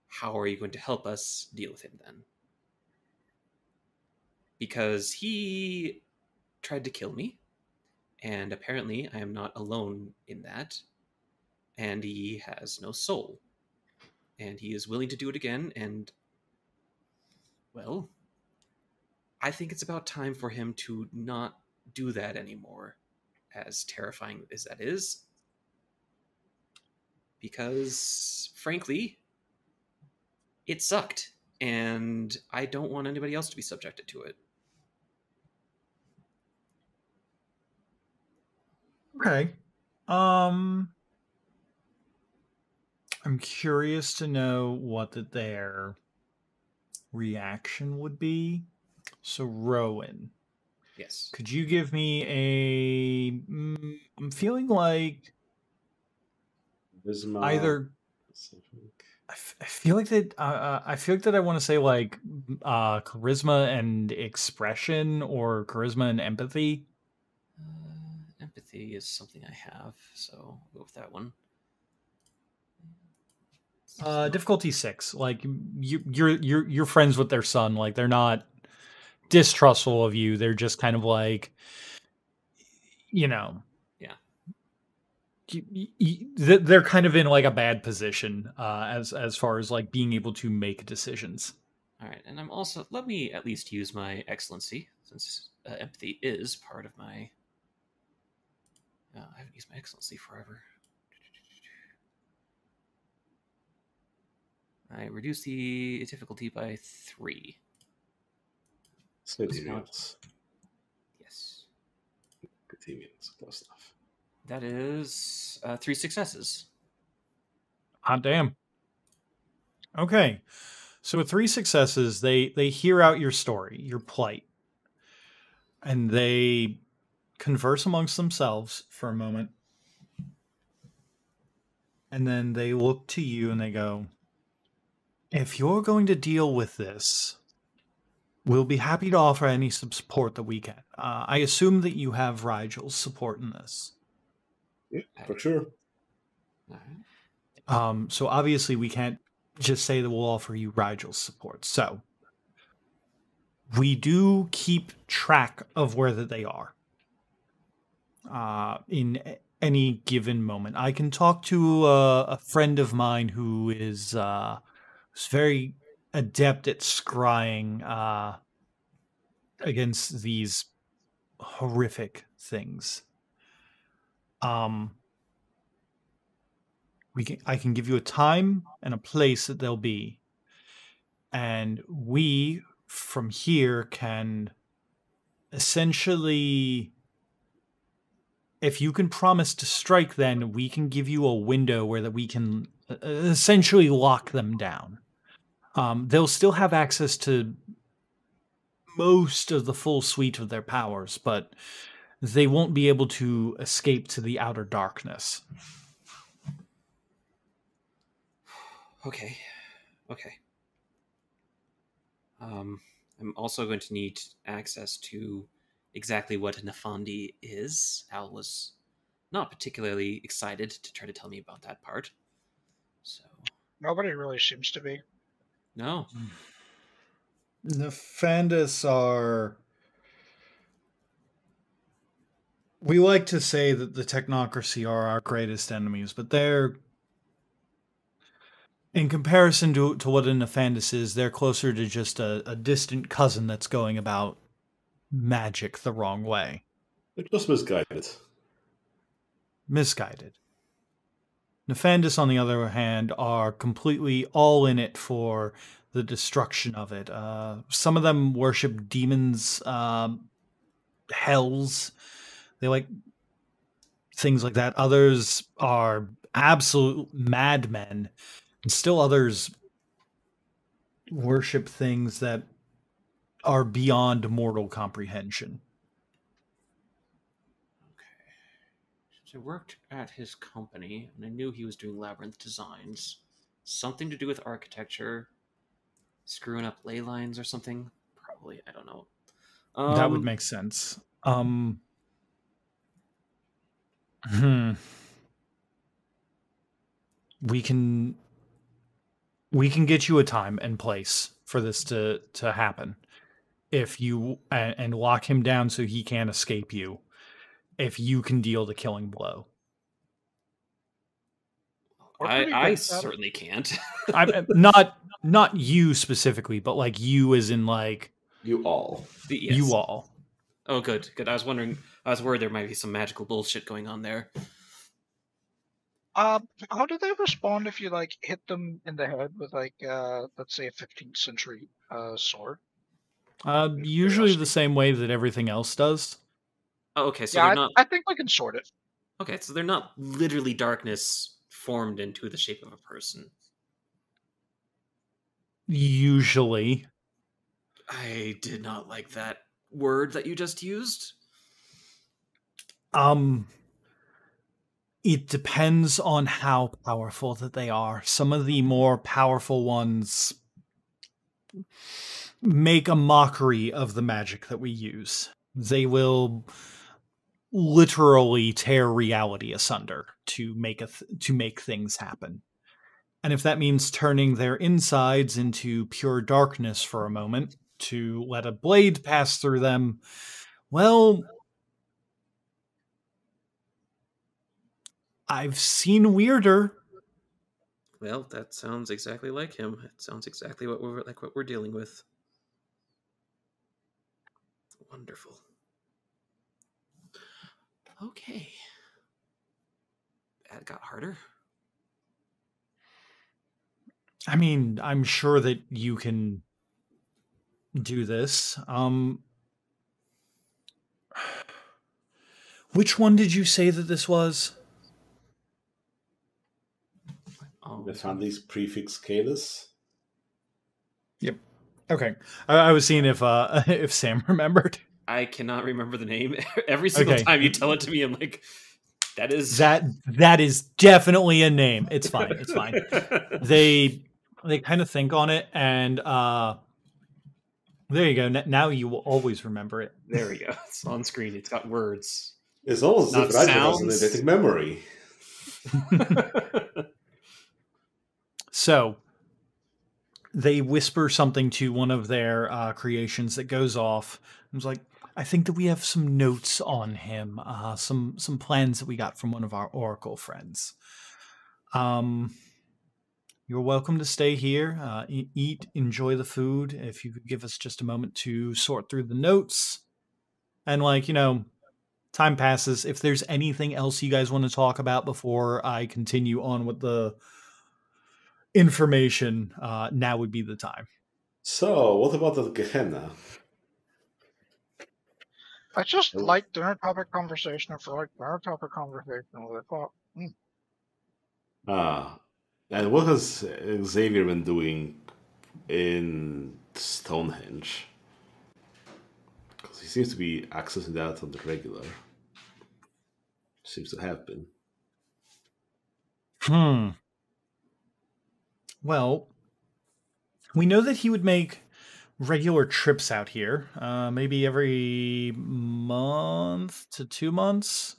How are you going to help us deal with him then? Because he tried to kill me, and apparently I am not alone in that, and he has no soul. And he is willing to do it again, and well, I think it's about time for him to not do that anymore, as terrifying as that is. Because, frankly, it sucked, and I don't want anybody else to be subjected to it. Okay. I'm curious to know what their reaction would be. So, Rowan. Yes. Could you give me a... I'm feeling like... Charisma, either... I feel like that I want to say like charisma and expression, or charisma and empathy. Empathy is something I have, so I'll go with that one. Difficulty 6. Like you're friends with their son. Like they're not distrustful of you. They're just kind of like, Yeah. They're kind of in like a bad position as far as like being able to make decisions. All right, and I'm also, let me at least use my excellency, since empathy is part of my... I haven't used my excellency forever. I reduce the difficulty by 3. Yes. Close enough. That is 3 successes. Hot damn. Okay. So with 3 successes, they hear out your story, your plight. And they converse amongst themselves for a moment. And then they look to you and they go, if you're going to deal with this, we'll be happy to offer any support that we can. I assume that you have Rigel's support in this. Yeah, for sure. So obviously we can't just say that we'll offer you Rigel's support. So we do keep track of where that they are in any given moment. I can talk to a friend of mine who is very adept at scrying against these horrific things. I can give you a time and a place that they'll be, and we from here can essentially, if you can promise to strike, then we can give you a window where that we can essentially lock them down. They'll still have access to most of the full suite of their powers, but they won't be able to escape to the outer darkness. Okay. I'm also going to need access to exactly what Nafandi is. Al was not particularly excited to try to tell me about that part. So nobody really seems to be. No. Nefandis are... We like to say that the technocracy are our greatest enemies, but they're... In comparison to what a Nefandis is, they're closer to just a distant cousin that's going about magic the wrong way. They're just misguided. Nefandis, on the other hand, are completely all in it for the destruction of it. Some of them worship demons, hells. They like things like that. Others are absolute madmen. And still others worship things that are beyond mortal comprehension. Okay. So I worked at his company, and I knew he was doing labyrinth designs. Something to do with architecture, screwing up ley lines or something. Probably, I don't know. That would make sense. We can get you a time and place for this to happen. If you and lock him down so he can't escape you, if you can deal the killing blow. I certainly can't. I'm not you specifically, but like you as in like you all. Yes. You all. Oh, good. I was worried there might be some magical bullshit going on there. How do they respond if you like hit them in the head with like let's say a 15th century sword? Usually the same way that everything else does. Oh, okay, so they're not. I think we can sort it. Okay, so they're not literally darkness formed into the shape of a person. Usually. I did not like that word that you just used. It depends on how powerful that they are. Some of the more powerful ones make a mockery of the magic that we use. They will literally tear reality asunder to make things happen. And if that means turning their insides into pure darkness for a moment to let a blade pass through them, well, I've seen weirder. Well, that sounds exactly like him. It sounds exactly what we're dealing with. Wonderful. Okay. That got harder. I mean, I'm sure that you can do this. Which one did you say that this was? The family's prefix Caelus. Yep. Okay. I was seeing if Sam remembered. I cannot remember the name. Every single time you tell it to me, I'm like, that is definitely a name. It's fine. It's fine. They kind of think on it, and there you go. Now you will always remember it. There we go. It's on screen. It's got words. It's almost as if I have an eidetic memory. So they whisper something to one of their creations that goes off. I was like, I think that we have some notes on him, some plans that we got from one of our Oracle friends. You're welcome to stay here, eat, enjoy the food. If you could give us just a moment to sort through the notes. And time passes. If there's anything else you guys want to talk about before I continue on with the information, now would be the time. So, what about the Gehenna? I just like dinner topic conversation. I feel like dinner topic conversation with and what has Xavier been doing in Stonehenge? Because he seems to be accessing that on the regular. Seems to have been. Well, we know that he would make regular trips out here, maybe every month to 2 months,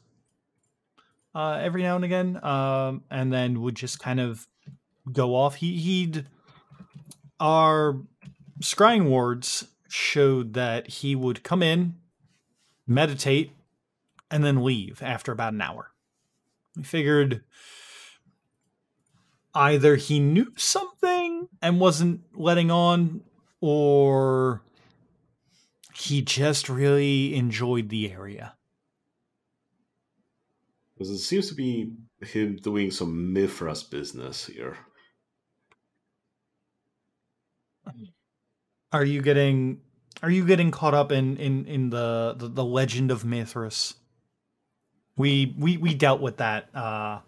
every now and again, and then would just kind of go off. Our scrying wards showed that he would come in, meditate, and then leave after about an hour. We figured either he knew something and wasn't letting on, or he just really enjoyed the area. Because it seems to be him doing some Mithras business here. Are you getting caught up in the legend of Mithras? We dealt with that.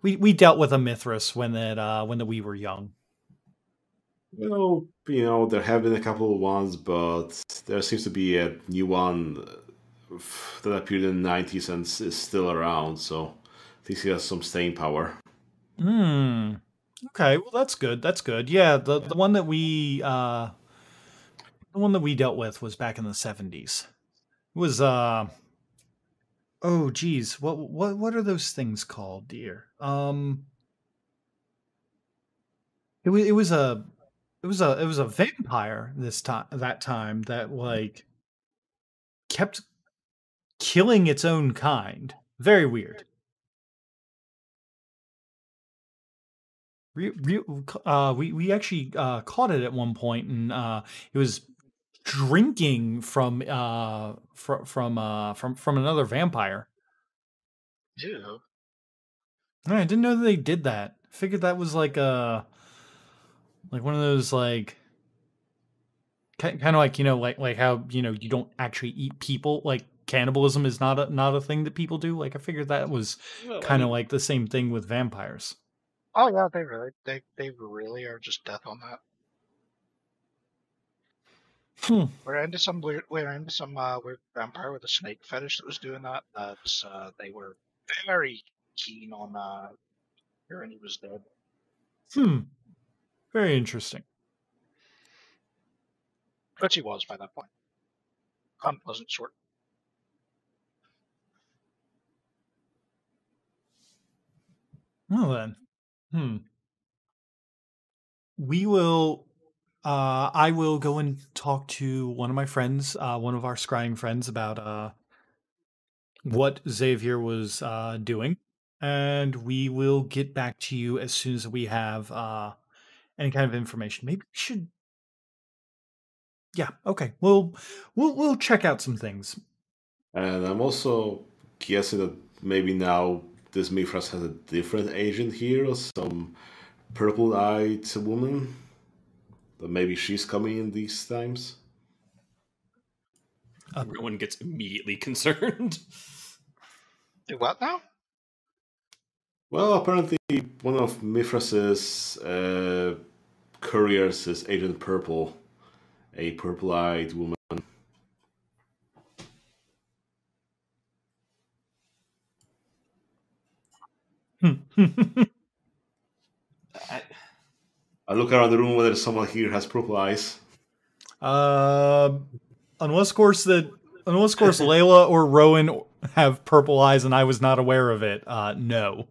We dealt with a Mithras when we were young. Well, there have been a couple of ones, but there seems to be a new one that appeared in the 90s and is still around, so I think he has some staying power. Okay, well that's good. That's good. Yeah, the one that we dealt with was back in the 70s. It was oh geez, what are those things called, dear? It was a vampire that time that like kept killing its own kind. Very weird. We actually caught it at one point, and it was drinking from another vampire. Ew. I didn't know that they did that. Figured that was like one of those like kind of like like how you don't actually eat people. Like cannibalism is not a thing that people do. Like I figured that was kind of like the same thing with vampires. Oh yeah, they really are just death on that. We're into some weird vampire with a snake fetish that was doing that. They were very keen on hearing he was dead. Very interesting. But he was by that point. Unpleasant sort. Well then, we will. I will go and talk to one of my friends, one of our scrying friends, about what Xavier was doing, and we will get back to you as soon as we have any kind of information. Maybe we should. Yeah. Okay. We'll check out some things. And I'm also guessing that maybe now this Mithras has a different agent here, or some purple-eyed woman. That maybe she's coming in these times. Everyone gets immediately concerned. Do what now? Well, apparently one of Mithras's couriers is Agent Purple, a purple-eyed woman. I look around the room whether someone here has purple eyes. Unless, of course, Layla or Rowan have purple eyes, and I was not aware of it. No.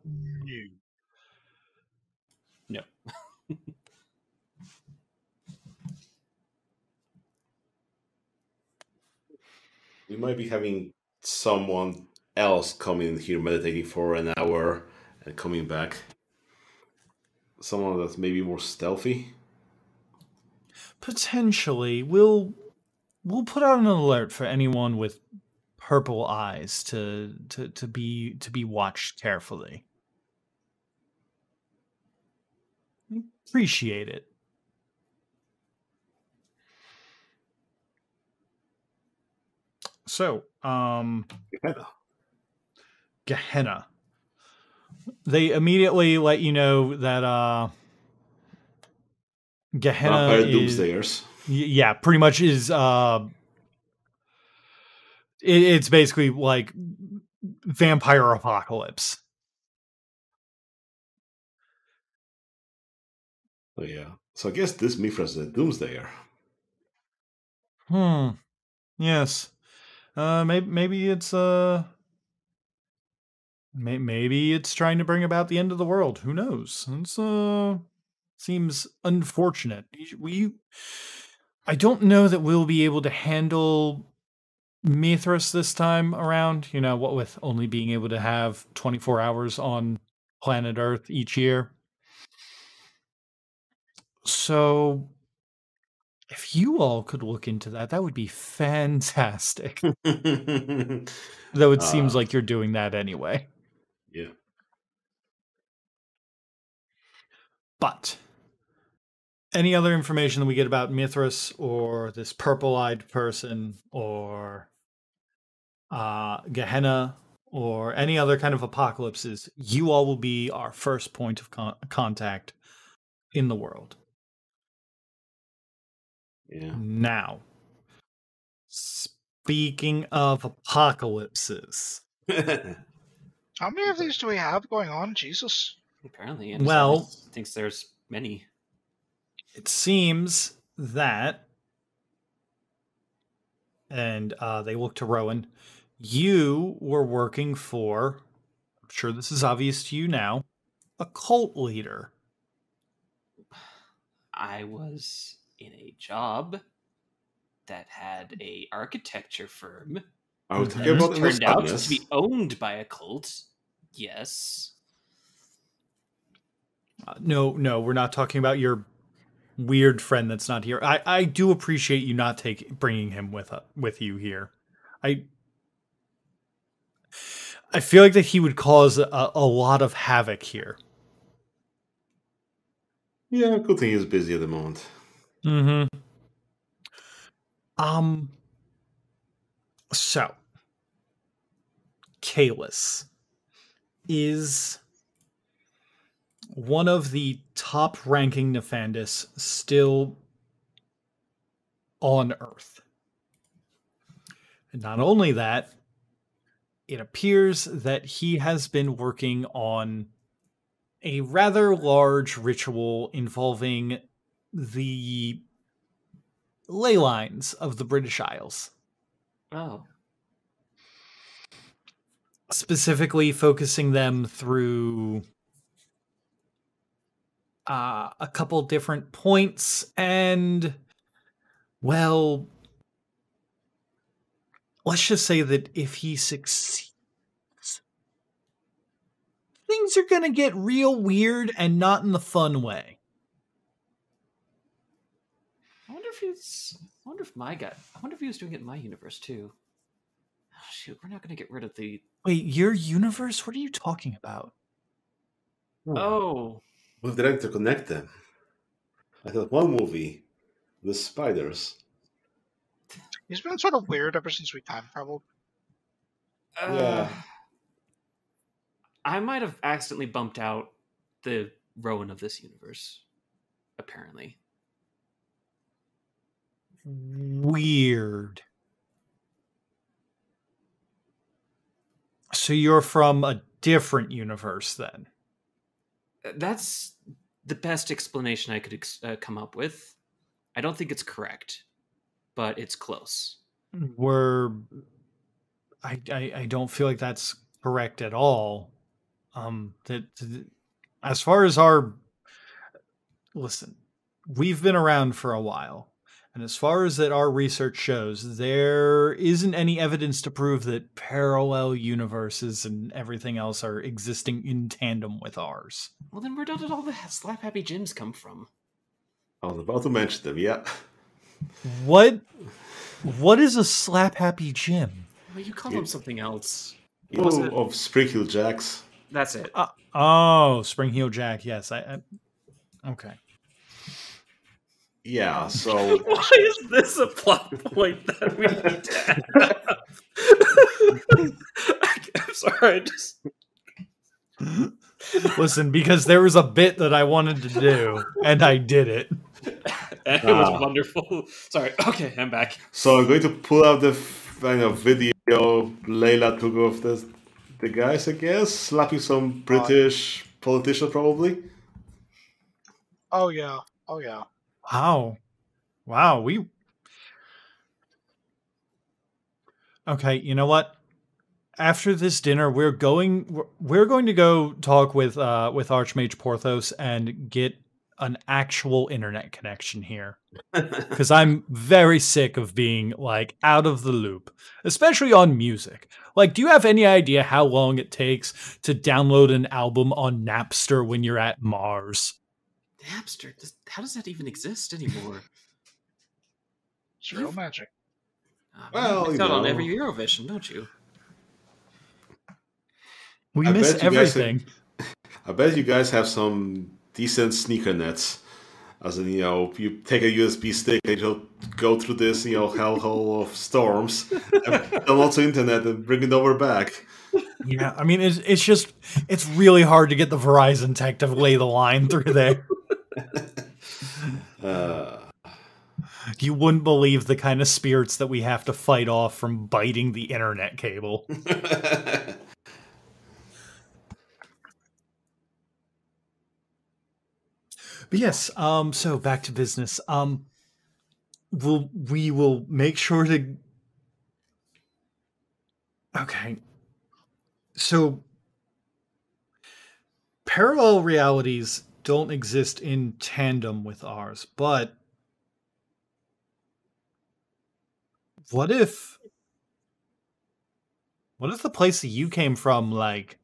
No. We might be having someone else come in here meditating for an hour and coming back. Someone that's maybe more stealthy. Potentially, we'll put out an alert for anyone with purple eyes to be watched carefully. Appreciate it. So, Gehenna. They immediately let you know that Gehenna Vampire is Doomsdayers. Yeah, pretty much is it's basically like vampire apocalypse. Oh yeah. So I guess this Mithras is a Doomsdayer. Yes. Maybe it's maybe it's trying to bring about the end of the world. Who knows? It's seems unfortunate. I don't know that we'll be able to handle Mithras this time around. What with only being able to have 24 hours on planet Earth each year. So if you all could look into that, that would be fantastic. Though it seems like you're doing that anyway. Yeah. But Any other information that we get about Mithras or this purple-eyed person or Gehenna or any other kind of apocalypses, you all will be our first point of contact in the world. Yeah. Now, speaking of apocalypses. How many of these do we have going on? Jesus. Apparently, Well, thinks there's many. It seems that, and they look to Rowan, you were working for, I'm sure this is obvious to you now, a cult leader. I was in a job that had a architecture firm. I was talking about turned out to be owned by a cult. Yes. No, we're not talking about your weird friend that's not here. I do appreciate you not bringing him with you here. I feel like that he would cause a lot of havoc here. Yeah, good thing he's busy at the moment. Mm-hmm. So, Kalis is one of the top-ranking Nefandis still on Earth. And not only that, it appears that he has been working on a rather large ritual involving the ley lines of the British Isles. Oh. Specifically focusing them through a couple different points, and, well, let's just say that if he succeeds, things are going to get real weird and not in the fun way. I wonder if he was doing it in my universe too. Oh, shoot, we're not going to get rid of the... Wait, your universe? What are you talking about? Oh. What if they like to connect them? I thought one movie, The Spiders. He's been sort of weird ever since we time traveled. Yeah. I might have accidentally bumped out the Rowan of this universe, apparently. Weird. So you're from a different universe then? That's the best explanation I could come up with. I don't think it's correct, but it's close. I don't feel like that's correct at all. As far as listen, we've been around for a while. And as far as that our research shows, there isn't any evidence to prove that parallel universes and everything else are existing in tandem with ours. Well, then where did all the Slap Happy Gyms come from? I was about to mention them, yeah. What is a Slap Happy Gym? Well, you call them something else. Of Spring Hill Jacks. That's it. Spring Heel Jack, yes. Okay. Yeah, so... Why is this a plot point that we need to have? I'm sorry, Listen, because there was a bit that I wanted to do, and I did it. It was wonderful. Sorry, okay, I'm back. So I'm going to pull out the video Layla took of the guys, I guess, slapping some British politician, probably. Oh yeah. Wow. Okay, you know what? After this dinner, we're going to go talk with Archmage Porthos and get an actual internet connection here, because I'm very sick of being like out of the loop, especially on music. Like, do you have any idea how long it takes to download an album on Napster when you're at Mars? Napster? How does that even exist anymore? It's real magic. Well, you miss out on every Eurovision, don't you? We miss everything. I bet you guys have some decent sneaker nets. As in, you take a USB stick and you'll go through this, hellhole of storms, and download the internet and bring it over back. Yeah, I mean, it's really hard to get the Verizon tech to lay the line through there. You wouldn't believe the kind of spirits that we have to fight off from biting the internet cable. But yes, so back to business. We will make sure to. Okay. So parallel realities don't exist in tandem with ours, but what if the place that you came from, like,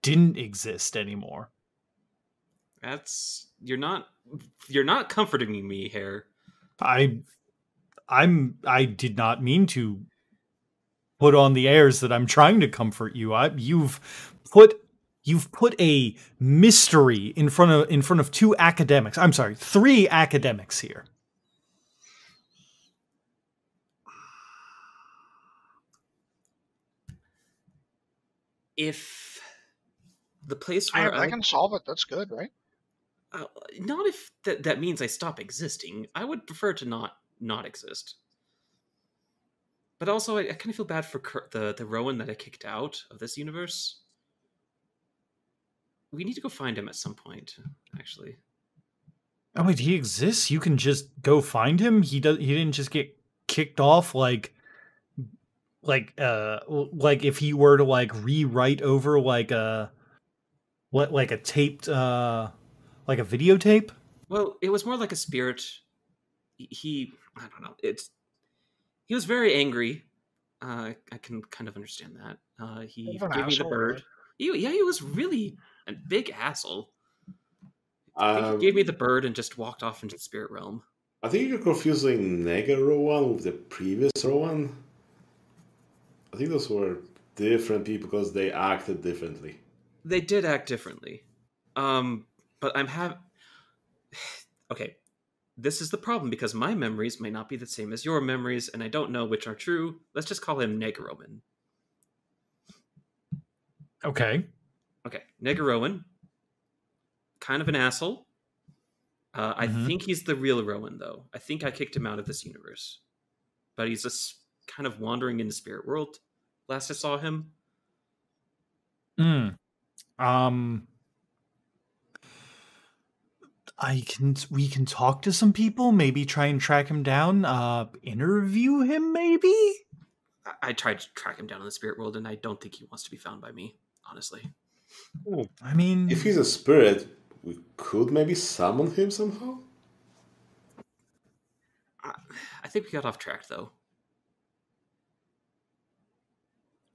didn't exist anymore? You're not comforting me here. I did not mean to put on the airs that I'm trying to comfort you. You've put a mystery in front of two academics. I'm sorry, three academics here. If the place where I can solve it, that's good, right? Not if that means I stop existing. I would prefer to not exist. But also, I kind of feel bad for the Rowan that I kicked out of this universe. We need to go find him at some point, actually. Oh wait, he exists? You can just go find him? He didn't just get kicked off like if he were to like rewrite over like a taped like a videotape? Well, it was more like a spirit. I don't know. He was very angry. I can kind of understand that. He gave me the bird. Really? He was really a big asshole. I think he gave me the bird and just walked off into the spirit realm. I think you're confusing Nega Rowan with the previous Rowan. I think those were different people because they acted differently. They did act differently. But okay, this is the problem because my memories may not be the same as your memories, and I don't know which are true. Let's just call him Negaroman. Okay. Negaroman. Kind of an asshole. I think he's the real Rowan, though. I think I kicked him out of this universe. But he's just kind of wandering in the spirit world. Last I saw him. We can talk to some people, maybe try and track him down, interview him, maybe? I tried to track him down in the spirit world, and I don't think he wants to be found by me, honestly. I mean, if he's a spirit, we could maybe summon him somehow? I think we got off track, though.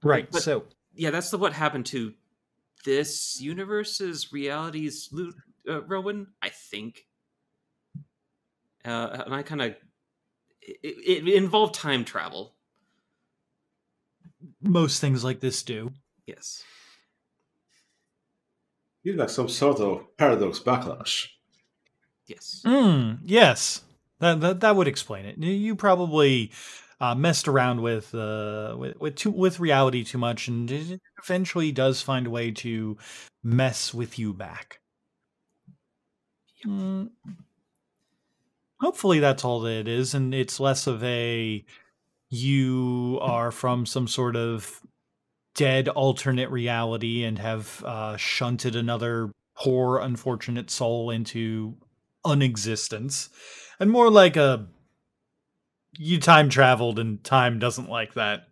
Right, but, so... Yeah, that's what happened to this universe's reality's Rowan, I think. And I kind of... It involved time travel. Most things like this do. Yes. You're like some sort of paradox backlash. Yes. Yes. That would explain it. You probably messed around with reality too much, and it eventually does find a way to mess with you back. Yep. Hopefully that's all that it is, and it's less of a you are from some sort of dead alternate reality and have shunted another poor, unfortunate soul into unexistence, and more like you time traveled and time doesn't like that.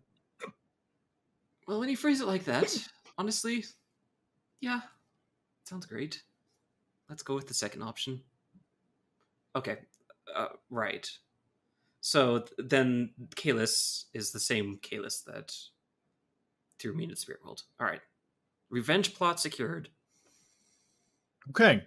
Well, when you phrase it like that, honestly, yeah, sounds great. Let's go with the second option. Okay, right. So then Kalis is the same Kalis that threw me into the spirit world. All right. Revenge plot secured. Okay.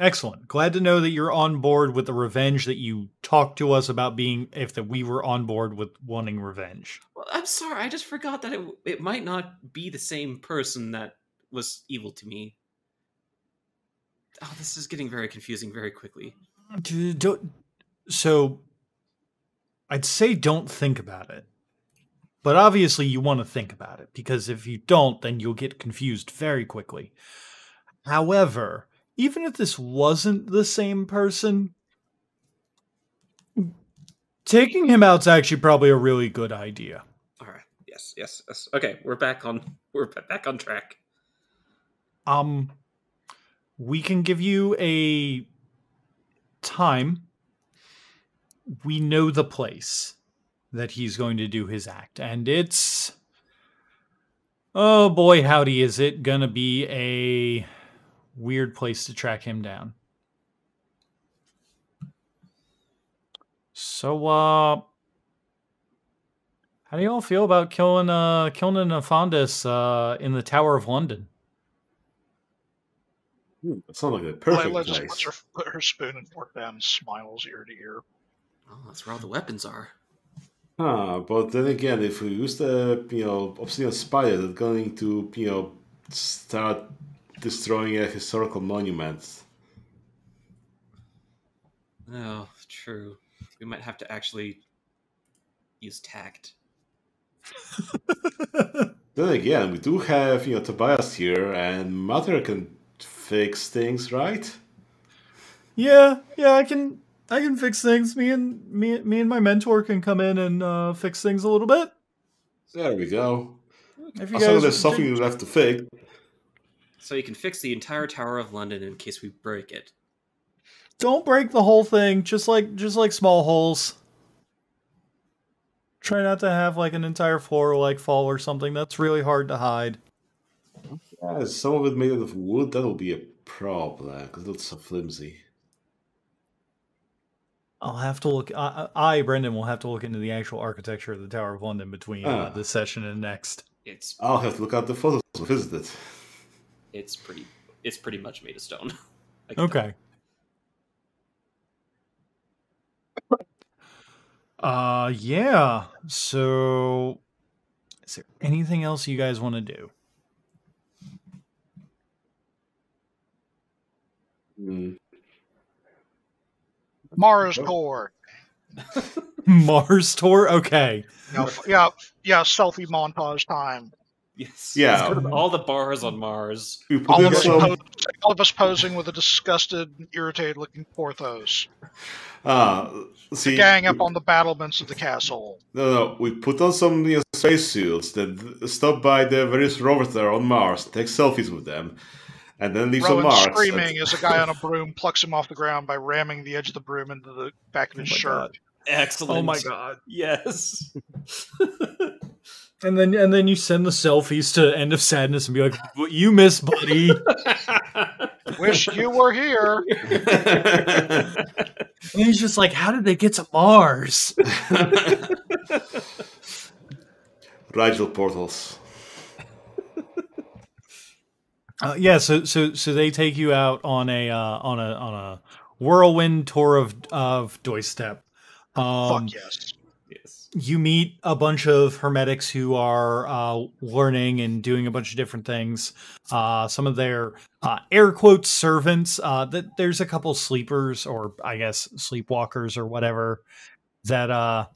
Excellent. Glad to know that you're on board with the revenge that you talked to us about being, that we were on board with wanting revenge. Well, I'm sorry. I just forgot that it might not be the same person that was evil to me. Oh, this is getting very confusing very quickly. So, I'd say don't think about it. But obviously you want to think about it, because if you don't, then you'll get confused very quickly. However, even if this wasn't the same person, taking him out's actually probably a really good idea. All right. Yes. Okay, we're back on track. We can give you a time. We know the place that he's going to do his act, and it's, oh boy, howdy, is it gonna be a weird place to track him down. So, how do you all feel about killing an Aphondis in the Tower of London? That sounds like a perfect Layla just place. put her spoon and fork down and smiles ear to ear. Oh, that's where all the weapons are. But then again, if we use the obsidian spider, that's going to start destroying a historical monument. Oh, true. We might have to actually use tact. Then again, we do have Tobias here, and Mother can fix things, right? Yeah, I can fix things. Me and my mentor can come in and fix things a little bit. There we go. If you As long guys as there's something left to fix. So you can fix the entire Tower of London in case we break it. don't break the whole thing, just like small holes. Try not to have like an entire floor like fall or something. That's really hard to hide. Yeah, some of it made out of wood, that'll be a problem, because it's so flimsy. I'll have to look. Brendan, will have to look into the actual architecture of the Tower of London between this session and next. I'll have to look at the photos to visit it. It's pretty much made of stone. Okay. Yeah. So, is there anything else you guys want to do? Mars tour. Mars tour? Okay. Yeah, selfie montage time. Yes. Yeah. Let's go to all the bars on Mars. All of us posing with a disgusted, irritated-looking Porthos. See, gang up on the battlements of the castle. No, we put on some spacesuits, then stop by the various rovers that are on Mars, take selfies with them, and then leave some marks. Screaming as a guy on a broom plucks him off the ground by ramming the edge of the broom into the back of his shirt. God. Excellent. Oh my god. Yes. And then you send the selfies to End of Sadness and be like, "What you miss, buddy? Wish you were here." And he's just like, "How did they get to Mars?" Rigel portals. Yeah, so they take you out on a whirlwind tour of Doistep. Fuck yes. You meet a bunch of hermetics who are learning and doing a bunch of different things. Some of their air quotes servants. That there's a couple sleepers, or I guess sleepwalkers or whatever, that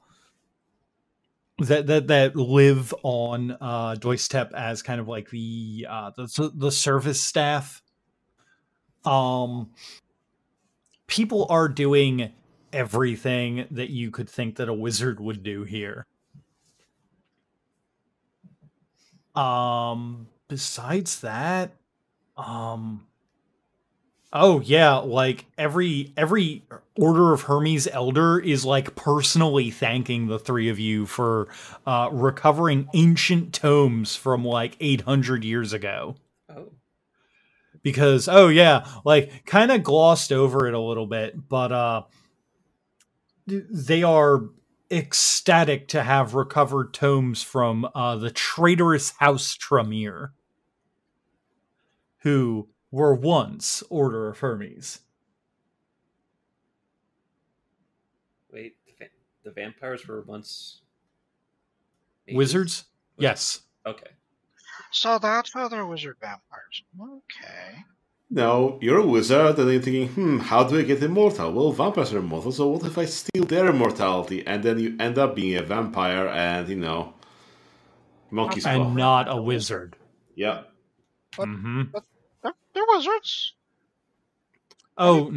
that live on Doistep as kind of like the service staff. People are doing everything that you could think that a wizard would do here. Besides that, oh yeah, like every Order of Hermes elder is like personally thanking the three of you for recovering ancient tomes from like 800 years ago. Oh. Because like kind of glossed over it a little bit, but they are ecstatic to have recovered tomes from the traitorous House Tremere, who were once Order of Hermes. Wait, the vampires were once mages? Wizards? Yes. Okay. So that's how they're wizard vampires. Okay. No, you're a wizard, and you're thinking, how do I get immortal? Well, vampires are immortal, so what if I steal their immortality? And then you end up being a vampire and, monkey's paw. And not a wizard. Yeah. But, Mm-hmm. but they're wizards. Oh,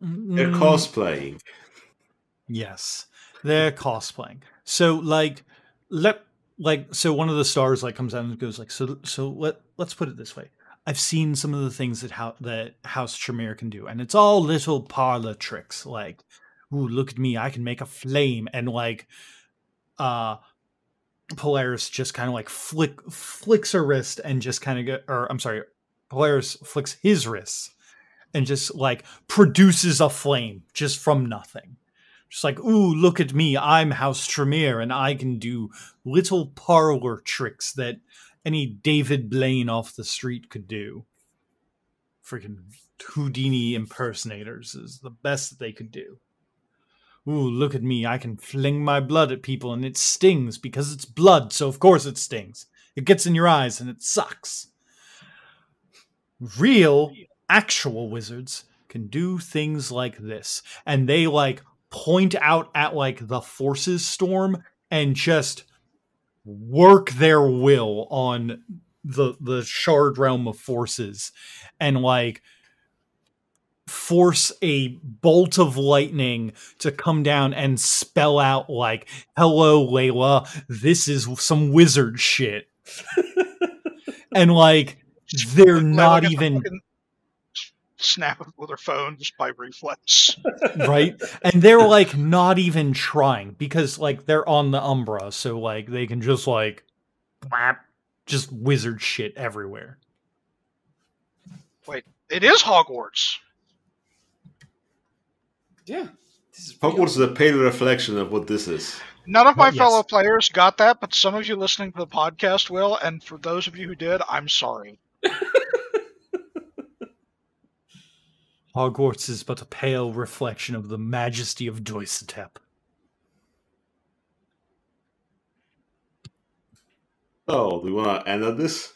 They're cosplaying. Yes, they're cosplaying. So so one of the stars comes out and goes let's put it this way. I've seen some of the things that House Tremere can do, and it's all little parlor tricks. Like, ooh, look at me, I can make a flame, and Polaris just kind of flicks her wrist and just kind of Polaris flicks his wrist and just produces a flame just from nothing. Just ooh, look at me, I'm House Tremere, and I can do little parlor tricks that any David Blaine off the street could do. Freaking Houdini impersonators is the best that they could do. Ooh, look at me, I can fling my blood at people and it stings because it's blood, so of course it stings. It gets in your eyes and it sucks. Real, actual wizards can do things like this. And they point out at the forces storm and just work their will on the shard realm of forces and force a bolt of lightning to come down and spell out hello Layla, this is some wizard shit. And they're not even snap it with her phone just by reflex. Right? And they're not even trying because they're on the Umbra, so they can just just wizard shit everywhere. Wait, it is Hogwarts. Yeah. Hogwarts is a pale reflection of what this is. None of my Yes. fellow players got that, but some of you listening to the podcast will, and for those of you who did, I'm sorry. Hogwarts is but a pale reflection of the majesty of Doisetep. Oh, do we want to end on this?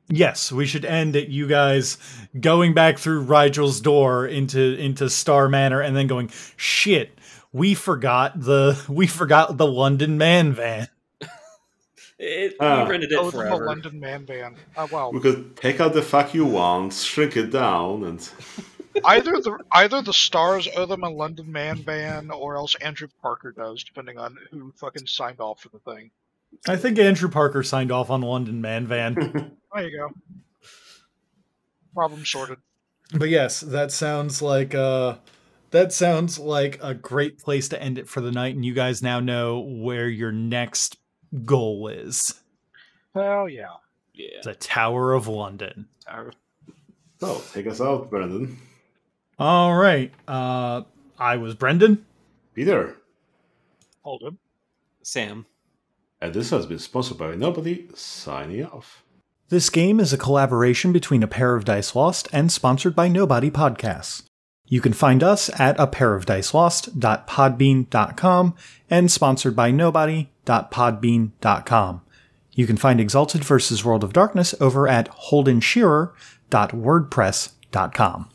Yes, we should end at you guys going back through Rigel's door into Star Manor and then going, shit, we forgot the London man van. We rented it The forever. London man van. Well, We could take out the fuck you want, shrink it down, and either the stars owe them a London man van, or else Andrew Parker does, depending on who fucking signed off for the thing. I think Andrew Parker signed off on London man van. There you go. Problem sorted. But yes, that sounds like a great place to end it for the night, and you guys now know where your next goal is. Hell yeah. Yeah. The Tower of London. so take us out, Brendan. All right. I was Brendan. Peter. Hold him. Sam. And this has been sponsored by Nobody, signing off. This game is a collaboration between A Pair of Dice Lost and sponsored by Nobody Podcasts. You can find us at apairofdicelost.podbean.com and sponsored by nobody.podbean.com. You can find Exalted vs. World of Darkness over at holdenshearer.wordpress.com.